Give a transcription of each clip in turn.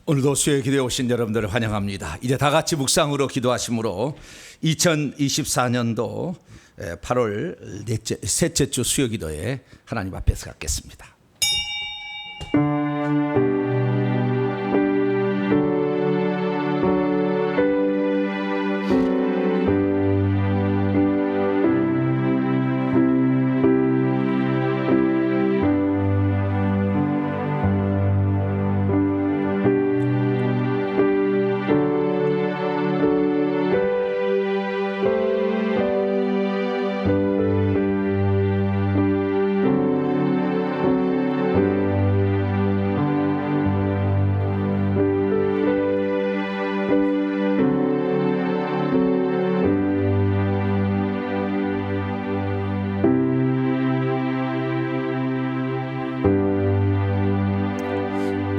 오늘도 수요일 기도에 오신 여러분들을 환영합니다. 이제 다 같이 묵상으로 기도하심으로 2024년도 8월 셋째 주 수요 기도에 하나님 앞에서 갖겠습니다.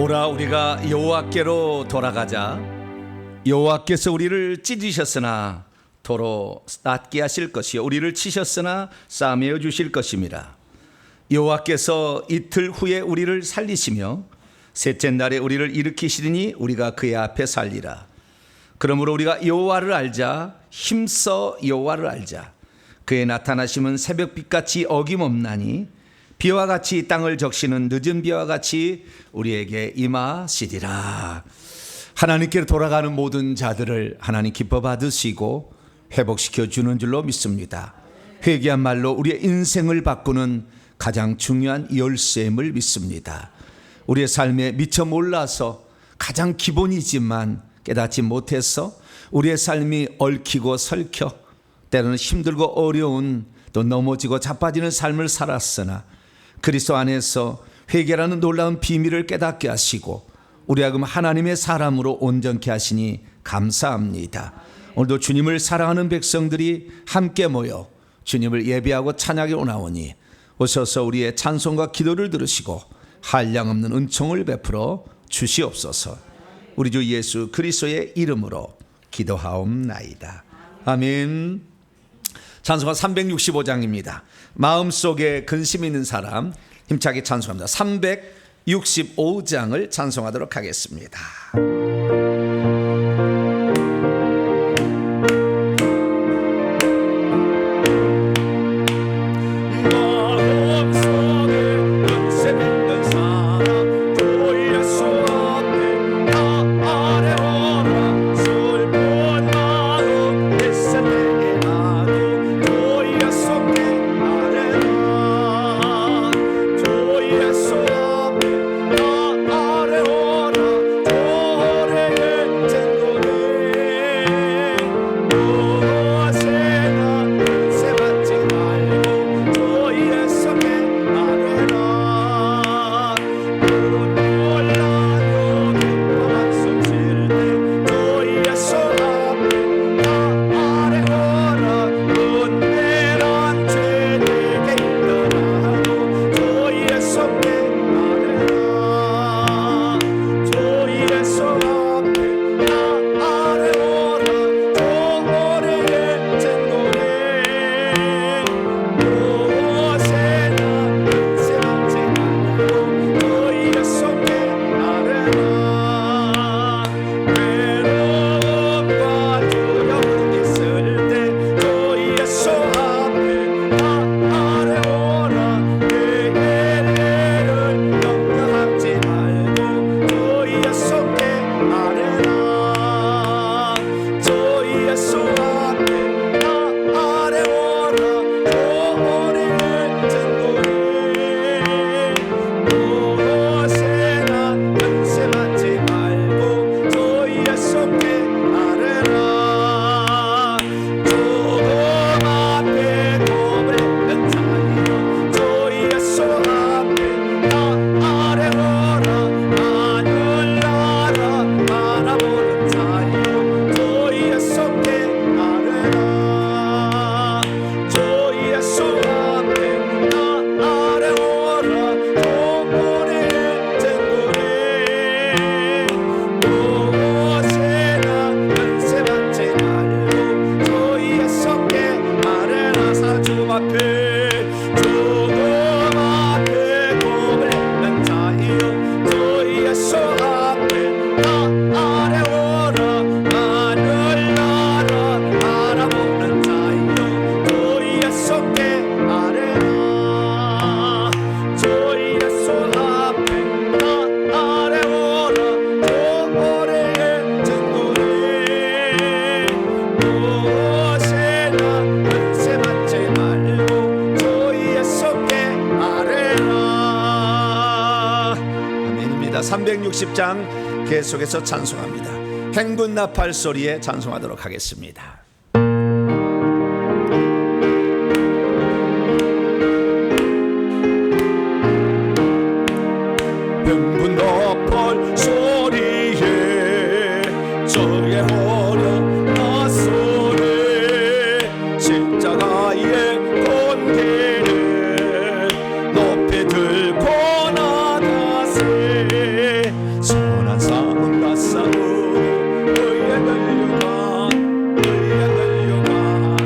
오라 우리가 여호와께로 돌아가자. 여호와께서 우리를 찢으셨으나 도로 낫게 하실 것이요 우리를 치셨으나 싸매어 주실 것임이라. 여호와께서 이틀 후에 우리를 살리시며 셋째 날에 우리를 일으키시리니 우리가 그의 앞에 살리라. 그러므로 우리가 여호와를 알자. 힘써 여호와를 알자. 그의 나타나심은 새벽빛같이 어김없나니 비와 같이 땅을 적시는 늦은 비와 같이 우리에게 임하시리라. 하나님께로 돌아가는 모든 자들을 하나님 기뻐 받으시고 회복시켜 주는 줄로 믿습니다. 회개한 말로 우리의 인생을 바꾸는 가장 중요한 열쇠임을 믿습니다. 우리의 삶에 미처 몰라서 가장 기본이지만 깨닫지 못해서 우리의 삶이 얽히고 설켜 때로는 힘들고 어려운 또 넘어지고 자빠지는 삶을 살았으나 그리스도 안에서 회개라는 놀라운 비밀을 깨닫게 하시고 우리하금 하나님의 사람으로 온전케 하시니 감사합니다. 오늘도 주님을 사랑하는 백성들이 함께 모여 주님을 예배하고 찬양하게 오나오니 오셔서 우리의 찬송과 기도를 들으시고 한량없는 은총을 베풀어 주시옵소서. 우리 주 예수 그리스도의 이름으로 기도하옵나이다. 아멘. 찬송가 365장입니다. 마음속에 근심 있는 사람 힘차게 찬송합니다. 365장을 찬송하도록 하겠습니다. 예수 앞에 나 아래 오라 360장 계속해서 찬송합니다. 행군 나팔 소리에 찬송하도록 하겠습니다. 행군 나팔 소리에 저의 어려운 낯설에 십자가의 번개를 높이 들고 나가세. 선한 싸움과 싸우고 의에 달려가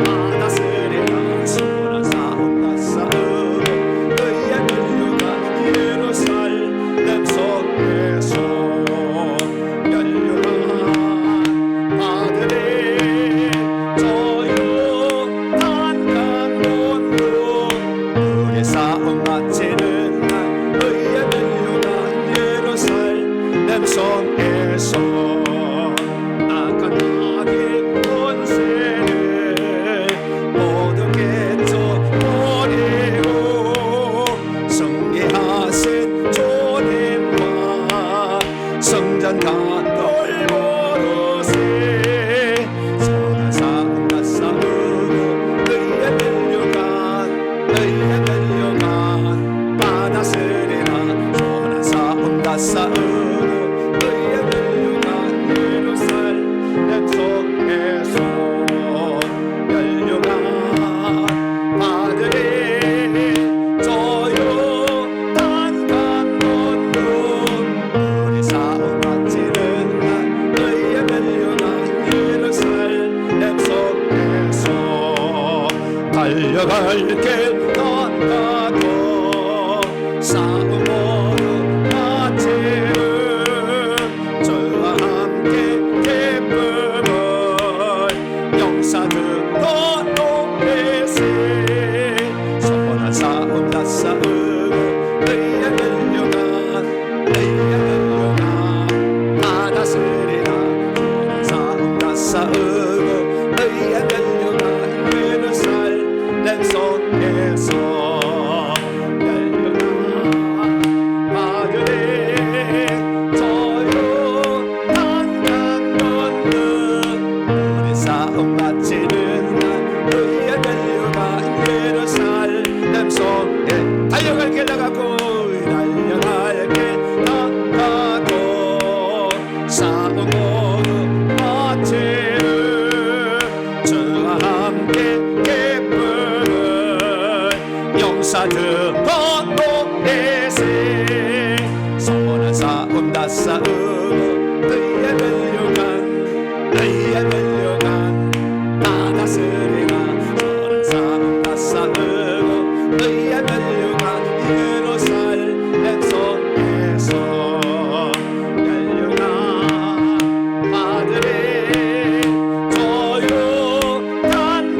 바다스레가. 선한 싸움과 싸우고 의에 달려가 예루살렘 성에서 열려가 아들의 조용한 강문으로 우리 싸움 마치는 날 의에 달려가 예루살렘 성에서 악한 마귀 권세를 모두 깨쳐버리고 승리하신 주님과 성전 가널 걸으세. 선한 싸움과 싸우고 의에 달려간 바다스리라. 선한 싸움과 싸우고 의에 달려간 예루살렘 성에서 열려간 아들의 조용한 강문으로 우리 싸움 마치는 날 의에 달려간 예루살렘 성에서 달려갈 길 나가고 싸움 모두 마치는 저와 함께 기쁨을 영사들로 높이세. 선한 싸움과 싸우고 의에 달려간 바다스리라. 선한 싸움과 싸우고 의에 달려간 예루살렘 성에서 열려간 아들의 조용한 강문으로 우리 싸움 마치는 날 의에 달려간 예루살렘 성에 달려갈 길 나가고 싸움 모두 마치는 저와 함께 기쁨을 영사들로 높이세. 선한 싸움 다 싸우고 의에 달려간 바다스리가. 선한 싸움 다 싸우고 의에 달려간 예루살렘 성에서 열려간 아들의 조용한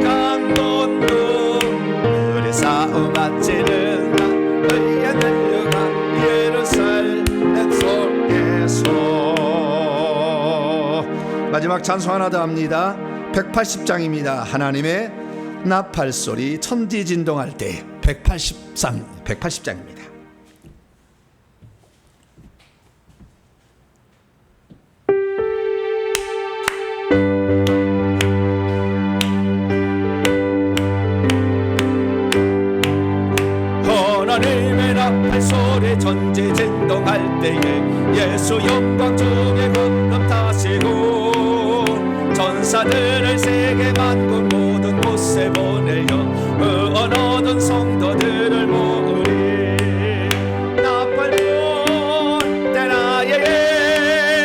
강문으로 우리 싸움 마치는 날 의에 달려간 예루살렘 성에서. 마지막 찬송 하나 더 합니다. 180장입니다. 하나님의 나팔 소리 천지 진동할 때 180장입니다. 하나님의 나팔 소리 천지 진동할 때에 예수 영광 중에 구름 타시고 전사들을 세계 만국 모든 곳에 보내어 의원 얻은 성도들을 모으리. 나팔 불 때 나의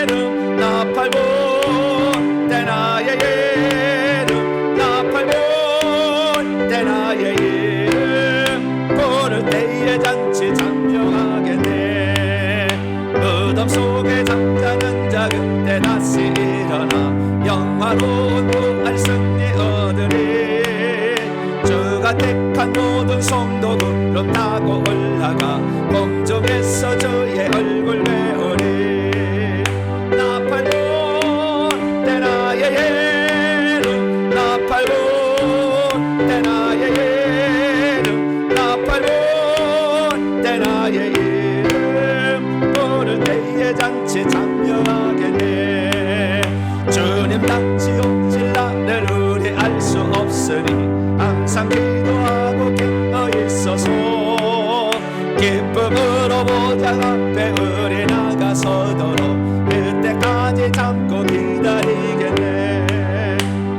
이름 나팔 불 때 나의 이름 나팔 불 때 나의 이름 부를 때에 잔치 장명하겠네. 무덤 속에 잠자는 자 그때 다시 일어나 영화로운 부활 승리 얻으리. 주가 택한 모든 성도 구름 타고 올라가 공중에서 주의 얼굴 배우리. 나팔 불 때 나의 이름 나팔 불 때 나의 이름 나팔 불 때 나의 이름 부를 때 주님다 지옥질 나를 우리 알 수 없으니 항상 기도하고 깨어 있어서 기쁨으로 보좌 앞에 우리 나가서도록 그때까지 참고 기다리겠네.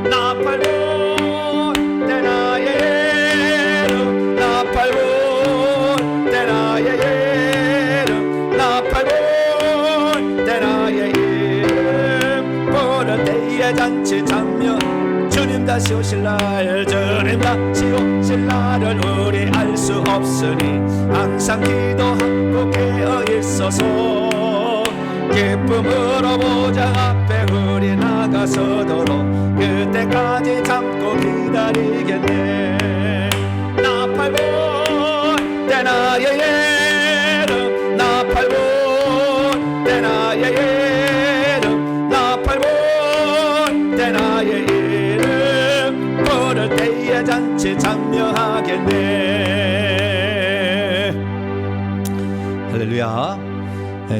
나 팔고 때 나의 이름 나 팔고 때 나의 이름 나 팔고 때 나의 이름 보는 때의 잔치 참여 주님 다시 오실 날 주님 다시 오실 날을 우리 알 수 없으니 항상 기도하고 깨어 있어서 기쁨으로 보좌 앞에 우리 나가서도록 그때까지 참고 기다리겠네. 나 팔고 때 나의 이름 나 팔고 때 나의 이름 나 팔고 때 나의 이름 부를 때의 잔치 참여하겠네. 할렐루야.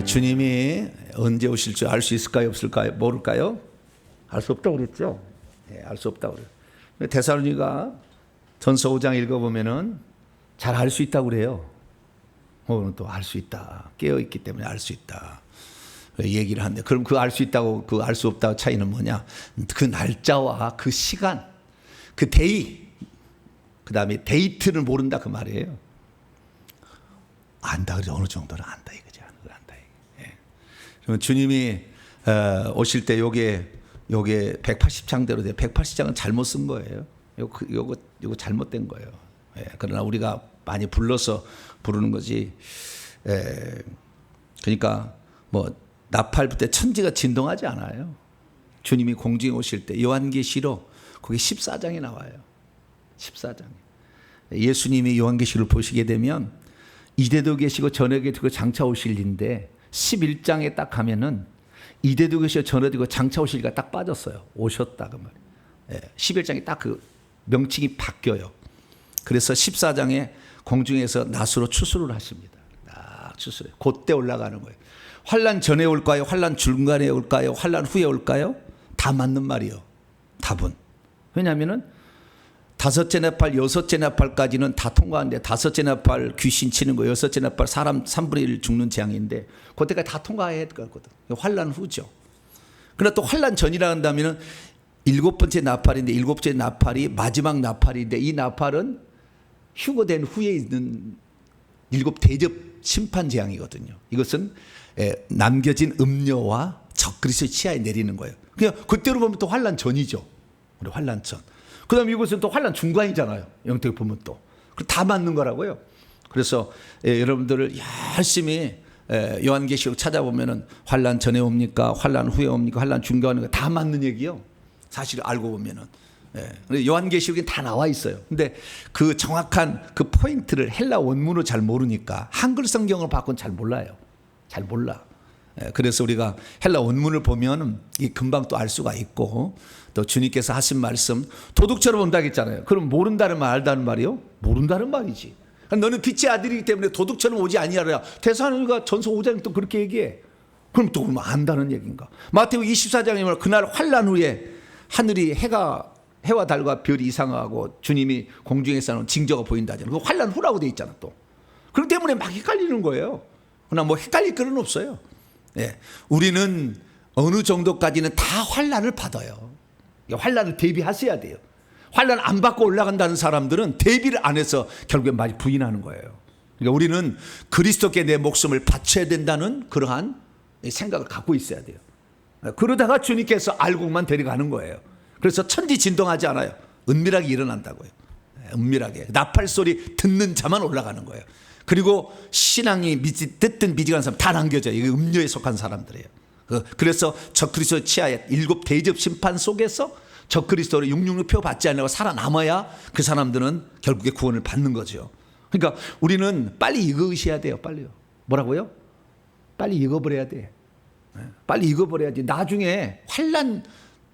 주님이 언제 오실 줄 알 수 있을까요? 없을까요? 모를까요? 알 수 없다고 그랬죠. 알 수 없다고 그래요. 데살로니가 전서 5장 읽어보면은 잘 알 수 있다고 그래요. 오늘은 또 알 수 있다. 깨어있기 때문에 알 수 있다. 얘기를 하는데 그럼 그 알 수 있다고 그 알 수 없다고 차이는 뭐냐? 그 날짜와 그 시간, 그 데이, 그 다음에 데이트를 모른다 그 말이에요. 안다 그래. 어느 정도는 안다 이거지. 안다. 예. 그러면 주님이 오실 때 요게 180장대로 돼. 180장은 잘못 쓴 거예요. 요거 잘못된 거예요. 예. 그러나 우리가 많이 불러서 부르는 거지. 그러니까 뭐 나팔 때 천지가 진동하지 않아요. 주님이 공중에 오실 때 요한계시록 거기 14장에 나와요. 14장. 예수님이 요한계시록을 보시게 되면 이대도 계시고 전에 계시고 장차 오실인데 11장에 딱 가면은 이대도 계시고 전에 계시고 장차 오실가 딱 빠졌어요. 오셨다 그 말이에요. 11장에 딱 그 명칭이 바뀌어요. 그래서 14장에 공중에서 낫으로 추수를 하십니다. 딱 추수를. 그때 올라가는 거예요. 환난 전에 올까요? 환난 중간에 올까요? 환난 후에 올까요? 다 맞는 말이에요. 답은. 왜냐하면은 다섯째 나팔, 여섯째 나팔까지는 다 통과하는데 다섯째 나팔 귀신 치는 거, 여섯째 나팔 사람 3분의 1 죽는 재앙인데 그때까지 다 통과해야 되거든. 환난 후죠. 그러나 또 환난 전이라 한다면은 일곱 번째 나팔인데 일곱 번째 나팔이 마지막 나팔인데 이 나팔은 휴거된 후에 있는 일곱 대접 심판 재앙이거든요. 이것은 남겨진 음녀와 적그리스도의 치하에 내리는 거예요. 그냥 그때로 보면 또 환난 전이죠. 우리 환난 전. 그다음에 이것은 또 환난 중간이잖아요. 영적으로 보면 또. 다 맞는 거라고요. 그래서 여러분들을 열심히 요한계시록 찾아보면은 환난 전에 옵니까? 환난 후에 옵니까? 환난 중간에 옵니까? 다 맞는 얘기요. 사실 알고 보면은. 요한계시록에 다 나와 있어요. 근데 그 정확한 그 포인트를 헬라 원문으로 잘 모르니까 한글 성경을 바꾸면 잘 몰라요. 잘 몰라. 그래서 우리가 헬라 원문을 보면 금방 또 알 수가 있고 또 주님께서 하신 말씀 도둑처럼 온다고 했잖아요. 그럼 모른다는 말 알다는 말이요? 모른다는 말이지. 너는 빛의 아들이기 때문에 도둑처럼 오지 아니하라. 데살로니가 전서 5장에 또 그렇게 얘기해. 그럼 또 그러면 안다는 얘기인가? 마태복 24장에 보면 그날 환난 후에 하늘이 해와 달과 별이 이상하고 주님이 공중에서 하는 징조가 보인다잖아요. 그 환난 후라고 돼 있잖아 또. 그렇기 때문에 막 헷갈리는 거예요. 그러나 뭐 헷갈릴 거는 없어요. 우리는 어느 정도까지는 다 환난을 받아요. 환난을 대비하셔야 돼요. 환난 안 받고 올라간다는 사람들은 대비를 안 해서 결국에 많이 부인하는 거예요. 그러니까 우리는 그리스도께 내 목숨을 바쳐야 된다는 그러한 생각을 갖고 있어야 돼요. 그러다가 주님께서 알곡만 데려가는 거예요. 그래서 천지 진동하지 않아요. 은밀하게 일어난다고요. 은밀하게. 나팔 소리 듣는 자만 올라가는 거예요. 그리고 신앙이 듣든 미지근한 사람 다 남겨져요. 이게 음료에 속한 사람들이에요. 그래서 적그리스도 치하의 일곱 대접 심판 속에서 적그리스도를 666표 받지 않으려고 살아남아야 그 사람들은 결국에 구원을 받는 거죠. 그러니까 우리는 빨리 읽으셔야 돼요. 빨리요. 뭐라고요? 빨리 읽어버려야 돼. 빨리 읽어버려야지. 나중에 환난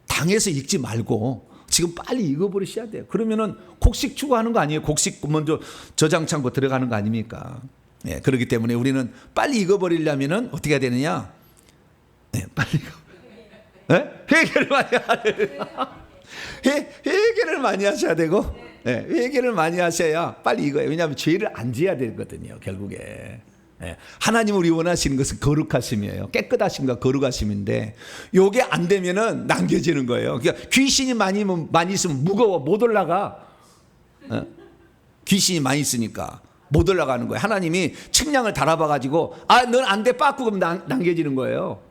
당해서 읽지 말고 지금 빨리 읽어버리셔야 돼요. 그러면은 곡식 추구하는 거 아니에요. 곡식 먼저 저장 창고 들어가는 거 아닙니까? 그렇기 때문에 우리는 빨리 읽어버리려면은 어떻게 해야 되느냐? 빨리 회개를 많이 회개를 많이 하셔야 되고, 회개를 많이 하셔야 빨리 이거예요. 왜냐하면 죄를 안 지어야 되거든요, 결국에. 하나님 우리 원하시는 것은 거룩하심이에요. 깨끗하심과 거룩하심인데 요게 안 되면은 남겨지는 거예요. 그러니까 귀신이 많이 있으면 무거워 못 올라가. 귀신이 많이 있으니까 못 올라가는 거예요. 하나님이 측량을 달아봐 가지고 넌 안 돼 빠꾸 그럼 남겨지는 거예요.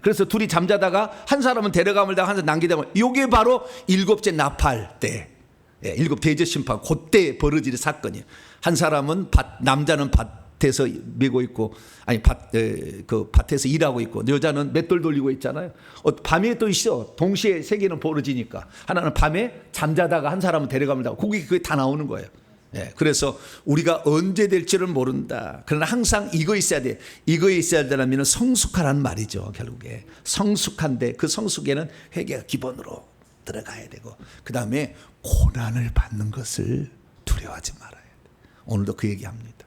그래서 둘이 잠자다가 한 사람은 데려감을 당한 사람 남기다가 요게 바로 일곱째 나팔 때, 일곱 대저 심판 그때 벌어지는 사건이에요. 한 사람은 남자는 밭에서 메고 있고, 아니 그 밭에서 일하고 있고, 여자는 맷돌 돌리고 있잖아요. 밤에 또 있어. 동시에 세 개는 벌어지니까 하나는 밤에 잠자다가 한 사람은 데려가면 다 그게 다 나오는 거예요. 그래서 우리가 언제 될지를 모른다. 그러나 항상 이거 있어야 돼. 이거 있어야 되려면 성숙하라는 말이죠. 결국에 성숙한데 그 성숙에는 회개가 기본으로 들어가야 되고, 그 다음에 고난을 받는 것을 두려워하지 말아야 돼. 오늘도 그 얘기합니다.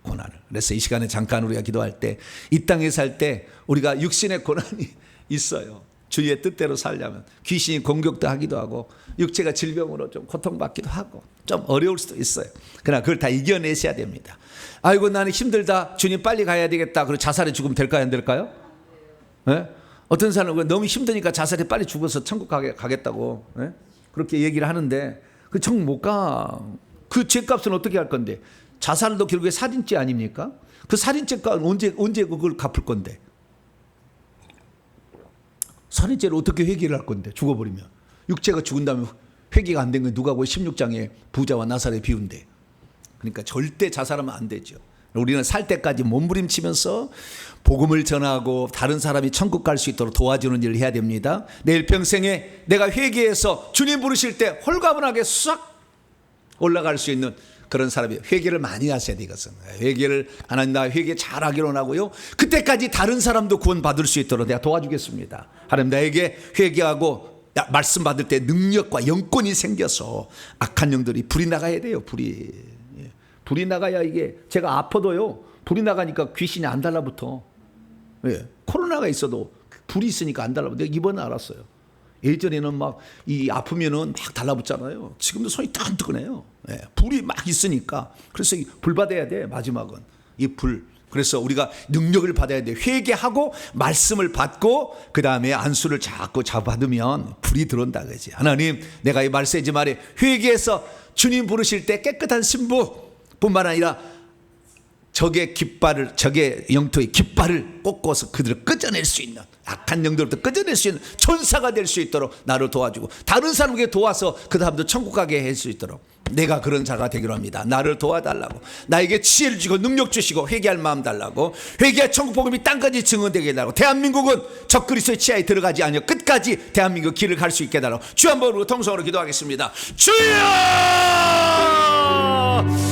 고난을. 그래서 이 시간에 잠깐 우리가 기도할 때, 이 땅에 살 때 우리가 육신의 고난이 있어요. 주의 뜻대로 살려면 귀신이 공격도 하기도 하고 육체가 질병으로 좀 고통받기도 하고 좀 어려울 수도 있어요. 그러나 그걸 다 이겨내셔야 됩니다. 아이고 나는 힘들다, 주님 빨리 가야 되겠다, 그리고 자살해 죽으면 될까요 안 될까요? 어떤 사람은 너무 힘드니까 자살해 빨리 죽어서 천국 가겠다고 그렇게 얘기를 하는데 그 천국 못 가. 그 죄값은 어떻게 할 건데? 자살도 결국에 살인죄 아닙니까? 그 살인죄값은 언제 그걸 갚을 건데? 살인죄를 어떻게 회개를 할 건데? 죽어버리면. 육체가 죽은 다음에 회개가 안 된 건 누가 고 16장에 부자와 나사렛 비운대. 그러니까 절대 자살하면 안 되죠. 우리는 살 때까지 몸부림치면서 복음을 전하고 다른 사람이 천국 갈 수 있도록 도와주는 일을 해야 됩니다. 내일 평생에 내가 회개해서 주님 부르실 때 홀가분하게 싹 올라갈 수 있는 그런 사람이, 회개를 많이 하셔야 돼. 이것은 회개를, 하나님 나 회개 잘하기로 하고요, 그때까지 다른 사람도 구원 받을 수 있도록 내가 도와주겠습니다. 하나님 나에게 회개하고 말씀 받을 때 능력과 영권이 생겨서 악한 영들이 불이 나가야 돼요. 불이 나가야, 이게 제가 아파도요 불이 나가니까 귀신이 안 달라붙어. 코로나가 있어도 불이 있으니까 안 달라붙어. 내가 이번에 알았어요. 예전에는 막 이 아프면은 막 달라붙잖아요. 지금도 손이 뜨끈뜨끈해요. 불이 막 있으니까. 그래서 불 받아야 돼. 마지막은 이 불. 그래서 우리가 능력을 받아야 돼. 회개하고 말씀을 받고 그 다음에 안수를 자꾸 받으면 불이 들어온다 그지. 하나님 내가 이 말세지 말에 회개해서 주님 부르실 때 깨끗한 신부뿐만 아니라 적의 깃발을, 적의 영토의 깃발을 꽂고서 그들을 끄져낼 수 있는, 악한 영들부터 끄져낼 수 있는 천사가 될 수 있도록 나를 도와주고 다른 사람에게 도와서 그 사람도 천국 가게 할 수 있도록 내가 그런 자가 되기로 합니다. 나를 도와달라고, 나에게 지혜를 주시고 능력 주시고 회개할 마음 달라고, 회개할 천국 복음이 땅까지 증언되게 해달라고, 대한민국은 적그리스도의 치하에 들어가지 않으며 끝까지 대한민국 길을 갈 수 있게 해달라고 주 한 번으로 통성으로 기도하겠습니다. 주여!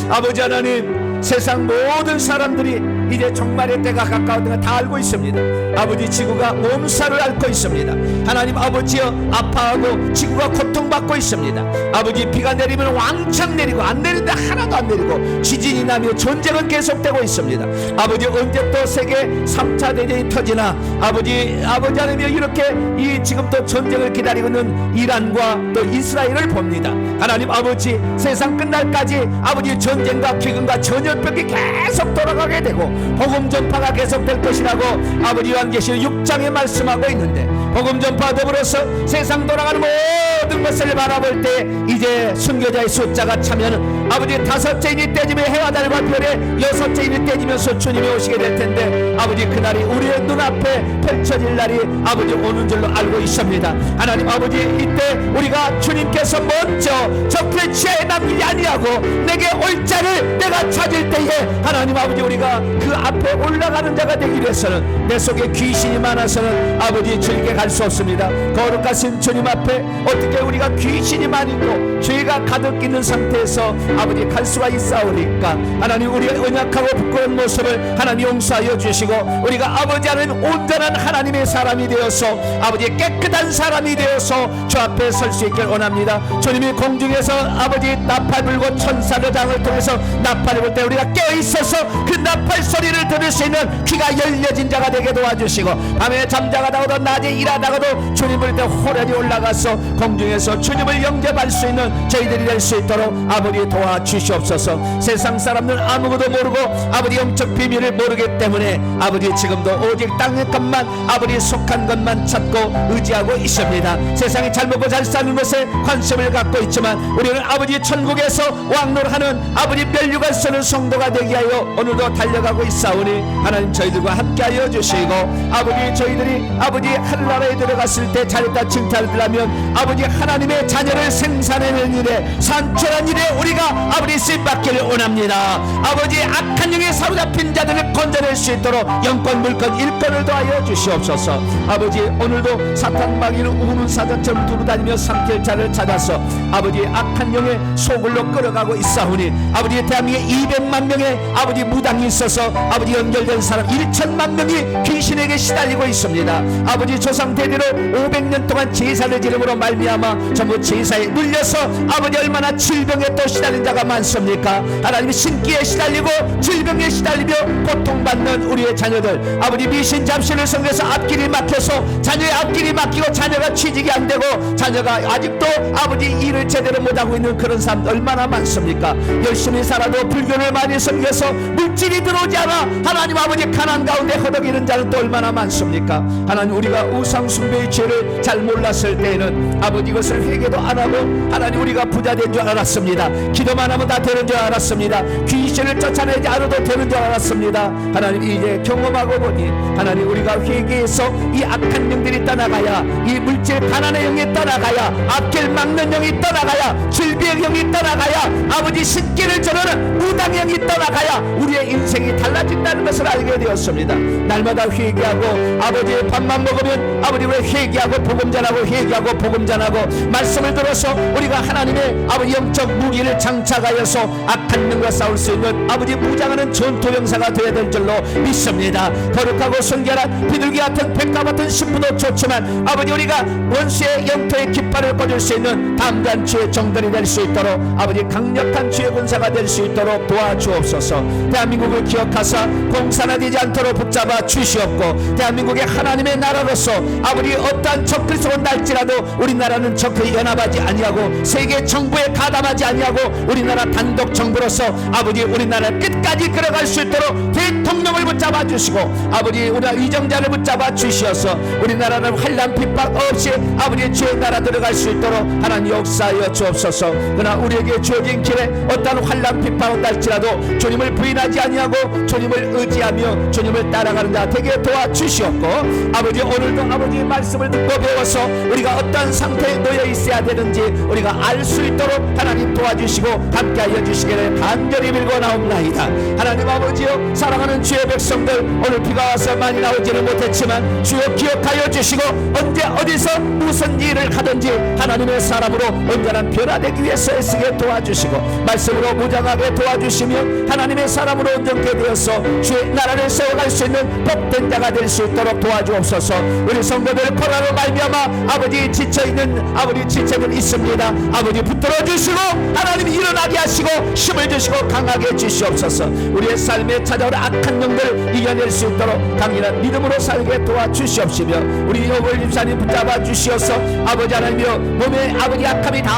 아버지 하나님, 세상 모든 사람들이 이제 종말의 때가 가까운 걸 다 알고 있습니다. 아버지 지구가 몸살을 앓고 있습니다. 하나님 아버지여 아파하고 지구가 고통받고 있습니다. 아버지 비가 내리면 왕창 내리고 안 내린다 하나도 안 내리고 지진이 나며 전쟁은 계속되고 있습니다. 아버지 언제 또 세계 3차 대전이 터지나 아버지 하나님이여 이렇게 이 지금 또 전쟁을 기다리고 있는 이란과 또 이스라엘을 봅니다. 하나님 아버지 세상 끝날까지 아버지 전쟁과 기근과 전염병이 계속 돌아가게 되고 복음 전파가 계속될 것이라고 아버지 요한계시록 6장에 말씀하고 있는데, 복음 전파 더불어서 세상 돌아가는 모든 것을 바라볼 때 이제 순교자의 숫자가 차면 아버지 5째인이 떼지면 해와 달과 별에 6째인이 떼지면서 주님이 오시게 될 텐데, 아버지 그날이 우리의 눈앞에 펼쳐질 날이 아버지 오는 줄로 알고 있습니다. 하나님 아버지 이때 우리가 주님께서 먼저 적들의 치하에 남기지 아니하고 내게 올 자를 내가 찾을 때에 하나님 아버지 우리가 그 앞에 올라가는 자가 되기 위해서는 내 속에 귀신이 많아서는 아버지 주님께 갈 수 없습니다. 거룩하신 주님 앞에 어떻게 이렇게 우리가 귀신이 많이 있고 죄가 가득 있는 상태에서 아버지 갈 수가 있사오니까 하나님 우리의 언약하고 부끄러운 모습을 하나님 용서하여 주시고 우리가 아버지 하나님 온전한 하나님의 사람이 되어서 아버지 깨끗한 사람이 되어서 주 앞에 설 수 있길 원합니다. 주님이 공중에서 아버지 나팔 불고 천사장을 통해서 나팔을 불 때 우리가 깨어있어서 그 나팔 소리를 들을 수 있는 귀가 열려진 자가 되게 도와주시고 밤에 잠자가다가도 낮에 일하다가도 주님 부를 때 호련히 올라가서 공중에서 주님을 영접할 수 있는 저희들이 될 수 있도록 아버지 도와주시옵소서. 세상 사람들은 아무것도 모르고 아버지 영적 비밀을 모르기 때문에 아버지 지금도 오직 땅의 것만 아버지 속한 것만 찾고 의지하고 있습니다. 세상이 잘 먹고 잘 사는 것에 관심을 갖고 있지만 우리는 아버지 천국에서 왕노하는 아버지 멸류관 쓰는 성도가 되게 하여 오늘도 달려가고 있사오니 하나님 저희들과 함께하여 주시고 아버지 저희들이 아버지 하늘나라에 들어갔을 때 잘했다 칭찬하려면 아버지 하나님의 자녀를 생산해내는 일에 산출한 일에 우리가 아버지 쓰임받기를 원합니다. 아버지 악한 영에 사로잡힌 자들을 건져낼 수 있도록 영권 물권 일권을 더하여 주시옵소서. 아버지 오늘도 사탄 마귀는 우는 사자처럼 두루다니며 삼킬 자를 찾아서 아버지 악한 영의 소굴로 끌어가고 있사오니 아버지 대한민국에 200만 명의 아버지 무당이 있어서 아버지 연결된 사람 1천만 명이 귀신에게 시달리고 있습니다. 아버지 조상 대대로 500년 동안 제사를 지름으로 말미암아 전부 제사에 눌려서 아버지 얼마나 질병에 또 시달린 자가 많습니까? 하나님이 신기에 시달리고 질병에 시달리며 고통받는 우리의 자녀들 아버지 미신 잡신을 성해서 앞길이 막혀서 자녀의 앞길이 막히고 자녀가 취직이 안 되고 자녀가 아직도 아버지 일을 제대로 못하고 있는 그런 사람 얼마나 많습니까? 열심히 살아도 불교를 많이 섬겨서 물질이 들어오지 않아 하나님 아버지 가난 가운데 허덕이는 자는 또 얼마나 많습니까? 하나님 우리가 우상 숭배의 죄를 잘 몰랐을 때에는 아버지 이것을 회개도 안 하고 하나님 우리가 부자 된 줄 알았습니다. 기도만 하면 다 되는 줄 알았습니다. 귀신을 쫓아내지 않아도 되는 줄 알았습니다. 하나님 이제 경험하고 보니 하나님 우리가 회개해서 이 악한 영들이 떠나가야 이 물질 가난의 영이 떠나가야 앞길 막는 영이 떠나가야 질병의 영이 떠나가야 아버지 신기를 저르는 무당의 영이 떠나가야 우리의 인생이 달라진다는 것을 알게 되었습니다. 날마다 회개하고 아버지의 밥만 먹으면 아버지 왜 회개하고 복음 전하고 회개하고 복음 전하고 말씀을 들어서 우리가 하나님의 아버지 영적 무기를 장착하여서 악한 영과 싸울 수 있는 아버지 무장하는 전투병사가 되어야 될 줄로 믿습니다. 거룩하고 순결한 비둘기 같은 백과 같은 신부도 좋지만 아버지 우리가 원수의 영토의 깃발을 꽂을 수 있는 담대한 주의 정들이 될 수 있도록 아버지 강력한 주의 군사가 될 수 있도록 도와주옵소서. 대한민국을 기억하사 공산화되지 않도록 붙잡아 주시옵고 대한민국의 하나님의 나라로서 아버지 어떠한 적그리스도가 날지라도 우리나라는 적그리 연합하지 아니하고 세계 정부에 가담하지 아니하고 우리나라 단독 정부로서 아버지 우리나라를 끝까지 끌어갈 수 있도록 대통령을 붙잡아 주시고 아버지 우리가 위정자를 붙잡아 주시어서 우리나라는 환난 핍박 없이 아버지 주의 나라 들어갈 수 있도록 하나님 역사하여 주옵소서. 그러나 우리에게 주어진 길에 어떠한 환난 핍박을 날지라도 주님을 부인하지 아니하고 주님을 의지하며 주님을 따라가는 자 되게 도와주시옵고 아버지 오늘도 아버지의 말씀을 듣고 배워서 우리가 어떤 상태에 놓여 있어야 되는지 우리가 알 수 있도록 하나님 도와주시고 함께하여 주시기를 간절히 빌고 나옵나이다. 하나님 아버지여 사랑하는 주의 백성들 오늘 비가 와서 많이 나오지는 못했지만 주여 기억하여 주시고 언제 어디서 무슨 일을 하든지 하나님의 사람으로 온전한 변화되기 위해서 애쓰게 도와주시고 말씀으로 무장하게 도와주시며 하나님의 사람으로 온전케 되어서 주의 나라를 세워갈 수 있는 복된 자가 될 수 있도록 도와주옵소서. 우리 성도들 코로나로 말미암아 아버지 지쳐있는 아버지 지체들 있습니다. 아버지 붙들어 주시고 하나님 일어나게 하시고 힘을 주시고 강하게 주시옵소서. 우리의 삶에 찾아오는 악한 영들을 이겨낼 수 있도록 강인한 믿음으로 살게 도와주시옵시며 우리 요걸 집사님 붙잡아 주시어서 아버지 하나님이여 몸에 아버지 약함이 다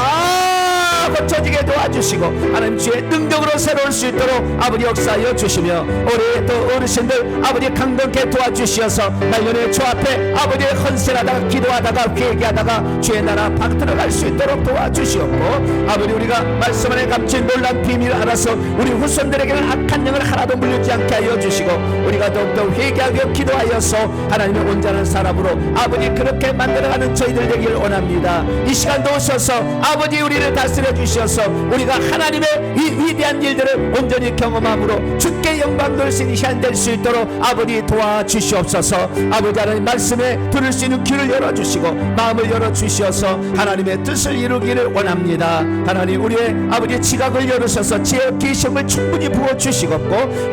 고쳐지게 도와주시고 하나님 주의 능력으로 새로울 수 있도록 아버지 역사하여 주시며 올해 또 어르신들 아버지 강건케 도와주시어서 말년에 주 앞에 아버지 헌신하다가 기도하다가 회개하다가 주의 나라 박 들어갈 수 있도록 도와주시옵고 아버지 우리가 말씀 안에 감춘 놀란 비밀을 알아서 우리 후손들에게는 악한 영을 하나도 물리지 않게 하여 주시고 우리가 더욱더 회개하며 기도하여서 하나님의 온전한 사람으로 아버지 그렇게 만들어가는 저희들 되기를 원합니다. 이 시간도 오셔서 아버지 우리를 다스려 주셔서 우리가 하나님의 이 위대한 일들을 온전히 경험함으로 주께 영광 돌리시는 시간 될 수 있도록 아버지 도와주시옵소서. 아버지 하나님 말씀에 들을 수 있는 귀를 열어주시고 마음을 열어주시어서 하나님의 뜻을 이루기를 원합니다. 하나님 우리의 아버지 지각을 열으셔서 지혜의 기심을 충분히 부어주시고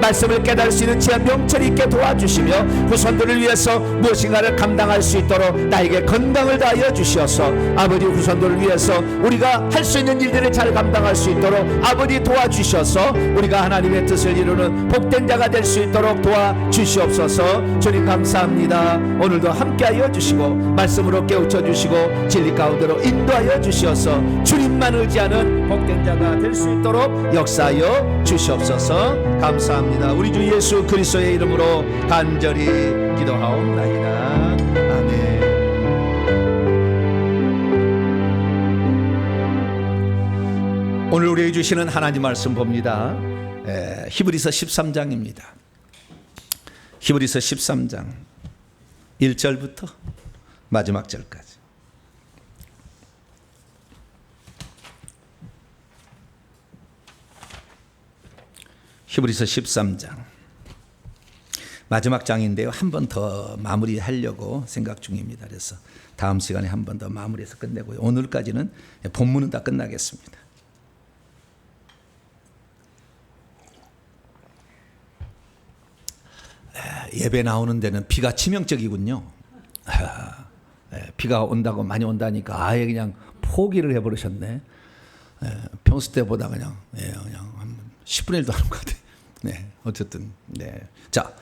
말씀을 깨달을 수 있는 지혜 명철 있게 도와주시며 후손들을 위해서 무엇인가를 감당할 수 있도록 나에게 건강을 다하여 주시어서 아버지 후손들을 위해서 우리가 할 수 있는 일들을 잘 감당할 수 있도록 아버지 도와주셔서 우리가 하나님의 뜻을 이루는 복된 자가 될 수 있도록 도와주시옵소서. 주님 감사합니다. 오늘도 함께하여 주시고 말씀으로 깨우쳐 주시고 진리 가운데로 인도하여 주시어서 주님만 의지하는 복된 자가 될 수 있도록 역사하여 주시옵소서. 감사합니다. 우리 주 예수 그리스도의 이름으로 간절히 기도하옵나이다. 아멘. 오늘 우리에게 주시는 하나님 말씀 봅니다. 히브리서 13장입니다. 히브리서 13장 1절부터 마지막 절까지. 히브리서 13장 마지막 장인데요. 한 번 더 마무리하려고 생각 중입니다. 그래서 다음 시간에 한 번 더 마무리해서 끝내고요. 오늘까지는 본문은 다 끝나겠습니다. 예배 나오는 데는 비가 치명적이군요. 비가 온다고 많이 온다니까 아예 그냥 포기를 해버리셨네. 평소 때보다 그냥 한 10분의 1도 하는 것 같아요. 어쨌든 자,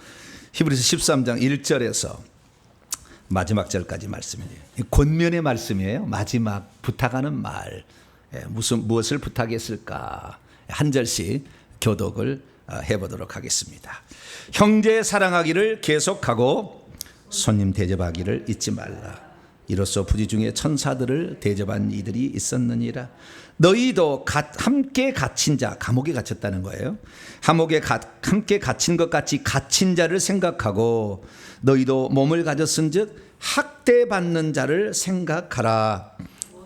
히브리서 13장 1절에서 마지막 절까지 말씀이에요. 권면의 말씀이에요. 마지막 부탁하는 말. 무엇을 부탁했을까? 한 절씩 교독을 해보도록 하겠습니다. 형제 사랑하기를 계속하고 손님 대접하기를 잊지 말라. 이로써 부지 중에 천사들을 대접한 이들이 있었느니라. 너희도 함께 갇힌 자, 감옥에 갇혔다는 거예요. 함께 갇힌 것 같이 갇힌 자를 생각하고 너희도 몸을 가졌은즉 학대받는 자를 생각하라.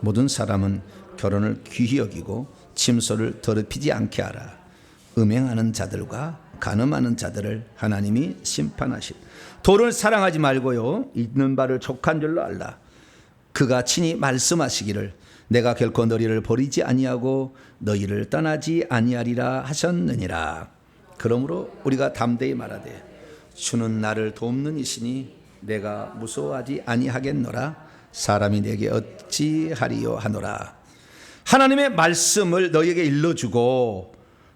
모든 사람은 결혼을 귀히 여기고 침소를 더럽히지 않게 하라. 음행하는 자들과 간음하는 자들을 하나님이 심판하실. 돈을 사랑하지 말고요, 있는 바를 족한 줄로 알라. 그가 친히 말씀하시기를 내가 결코 너희를 버리지 아니하고 너희를 떠나지 아니하리라 하셨느니라. 그러므로 우리가 담대히 말하되 주는 나를 돕는 이시니 내가 무서워하지 아니하겠노라. 사람이 내게 어찌하리요 하노라. 하나님의 말씀을 너희에게 일러주고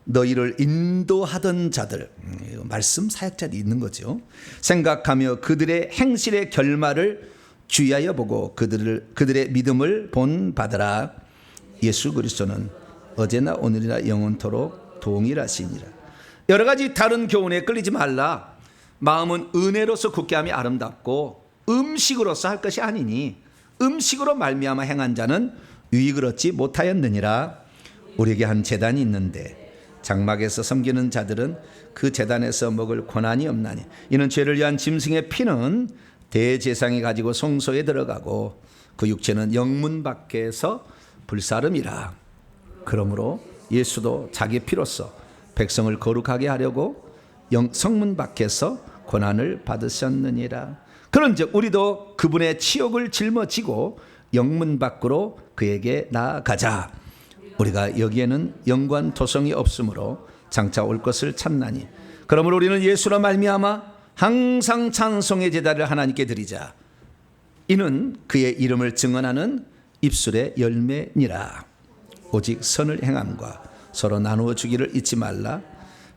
너희를 인도하던 자들, 말씀 사역자들이 있는 거죠. 생각하며 그들의 행실의 결말을 주의하여 보고 그들의 믿음을 본받으라. 예수 그리스도는 어제나 오늘이나 영원토록 동일하시니라. 여러 가지 다른 교훈에 끌리지 말라. 마음은 은혜로서 굳게 함이 아름답고 음식으로서 할 것이 아니니 음식으로 말미암아 행한 자는 유익을 얻지 못하였느니라. 우리에게 한 제단이 있는데 장막에서 섬기는 자들은 그 제단에서 먹을 권한이 없나니 이는 죄를 위한 짐승의 피는 대제사장이 가지고 성소에 들어가고 그 육체는 영문 밖에서 불사름이라. 그러므로 예수도 자기 피로써 백성을 거룩하게 하려고 성문 밖에서 고난을 받으셨느니라. 그런즉 우리도 그분의 치욕을 짊어지고 영문 밖으로 그에게 나아가자. 우리가 여기에는 영관 도성이 없으므로 장차 올 것을 찾나니 그러므로 우리는 예수로 말미암아 항상 찬송의 제단을 하나님께 드리자. 이는 그의 이름을 증언하는 입술의 열매니라. 오직 선을 행함과 서로 나누어 주기를 잊지 말라.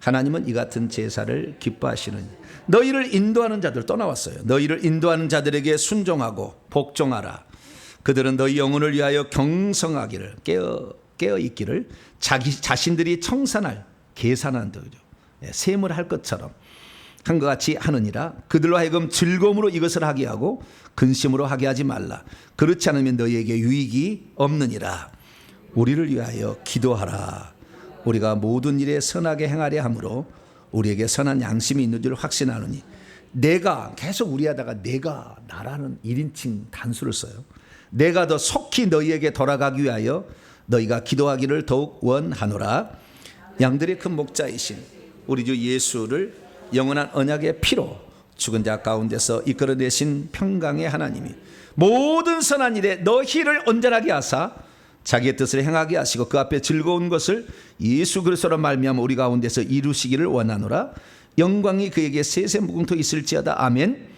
하나님은 이 같은 제사를 기뻐하시느니. 너희를 인도하는 자들 또 나왔어요. 너희를 인도하는 자들에게 순종하고 복종하라. 그들은 너희 영혼을 위하여 경성하기를 깨어 있기를 자신들이 청산할 계산한 셈을 할 것처럼 한 것 같이 하느니라. 그들로 하여금 즐거움으로 이것을 하게 하고 근심으로 하게 하지 말라. 그렇지 않으면 너희에게 유익이 없느니라. 우리를 위하여 기도하라. 우리가 모든 일에 선하게 행하려 함으로 우리에게 선한 양심이 있는 줄 확신하노니. 내가 계속 우리 하다가 내가 나라는 1인칭 단수를 써요. 내가 더 속히 너희에게 돌아가기 위하여 너희가 기도하기를 더욱 원하노라. 양들의 큰 목자이신 우리 주 예수를 영원한 언약의 피로 죽은 자 가운데서 이끌어내신 평강의 하나님이 모든 선한 일에 너희를 온전하게 하사 자기의 뜻을 행하게 하시고 그 앞에 즐거운 것을 예수 그리스도로 말미암아 우리 가운데서 이루시기를 원하노라. 영광이 그에게 세세 무궁토 있을지어다. 아멘.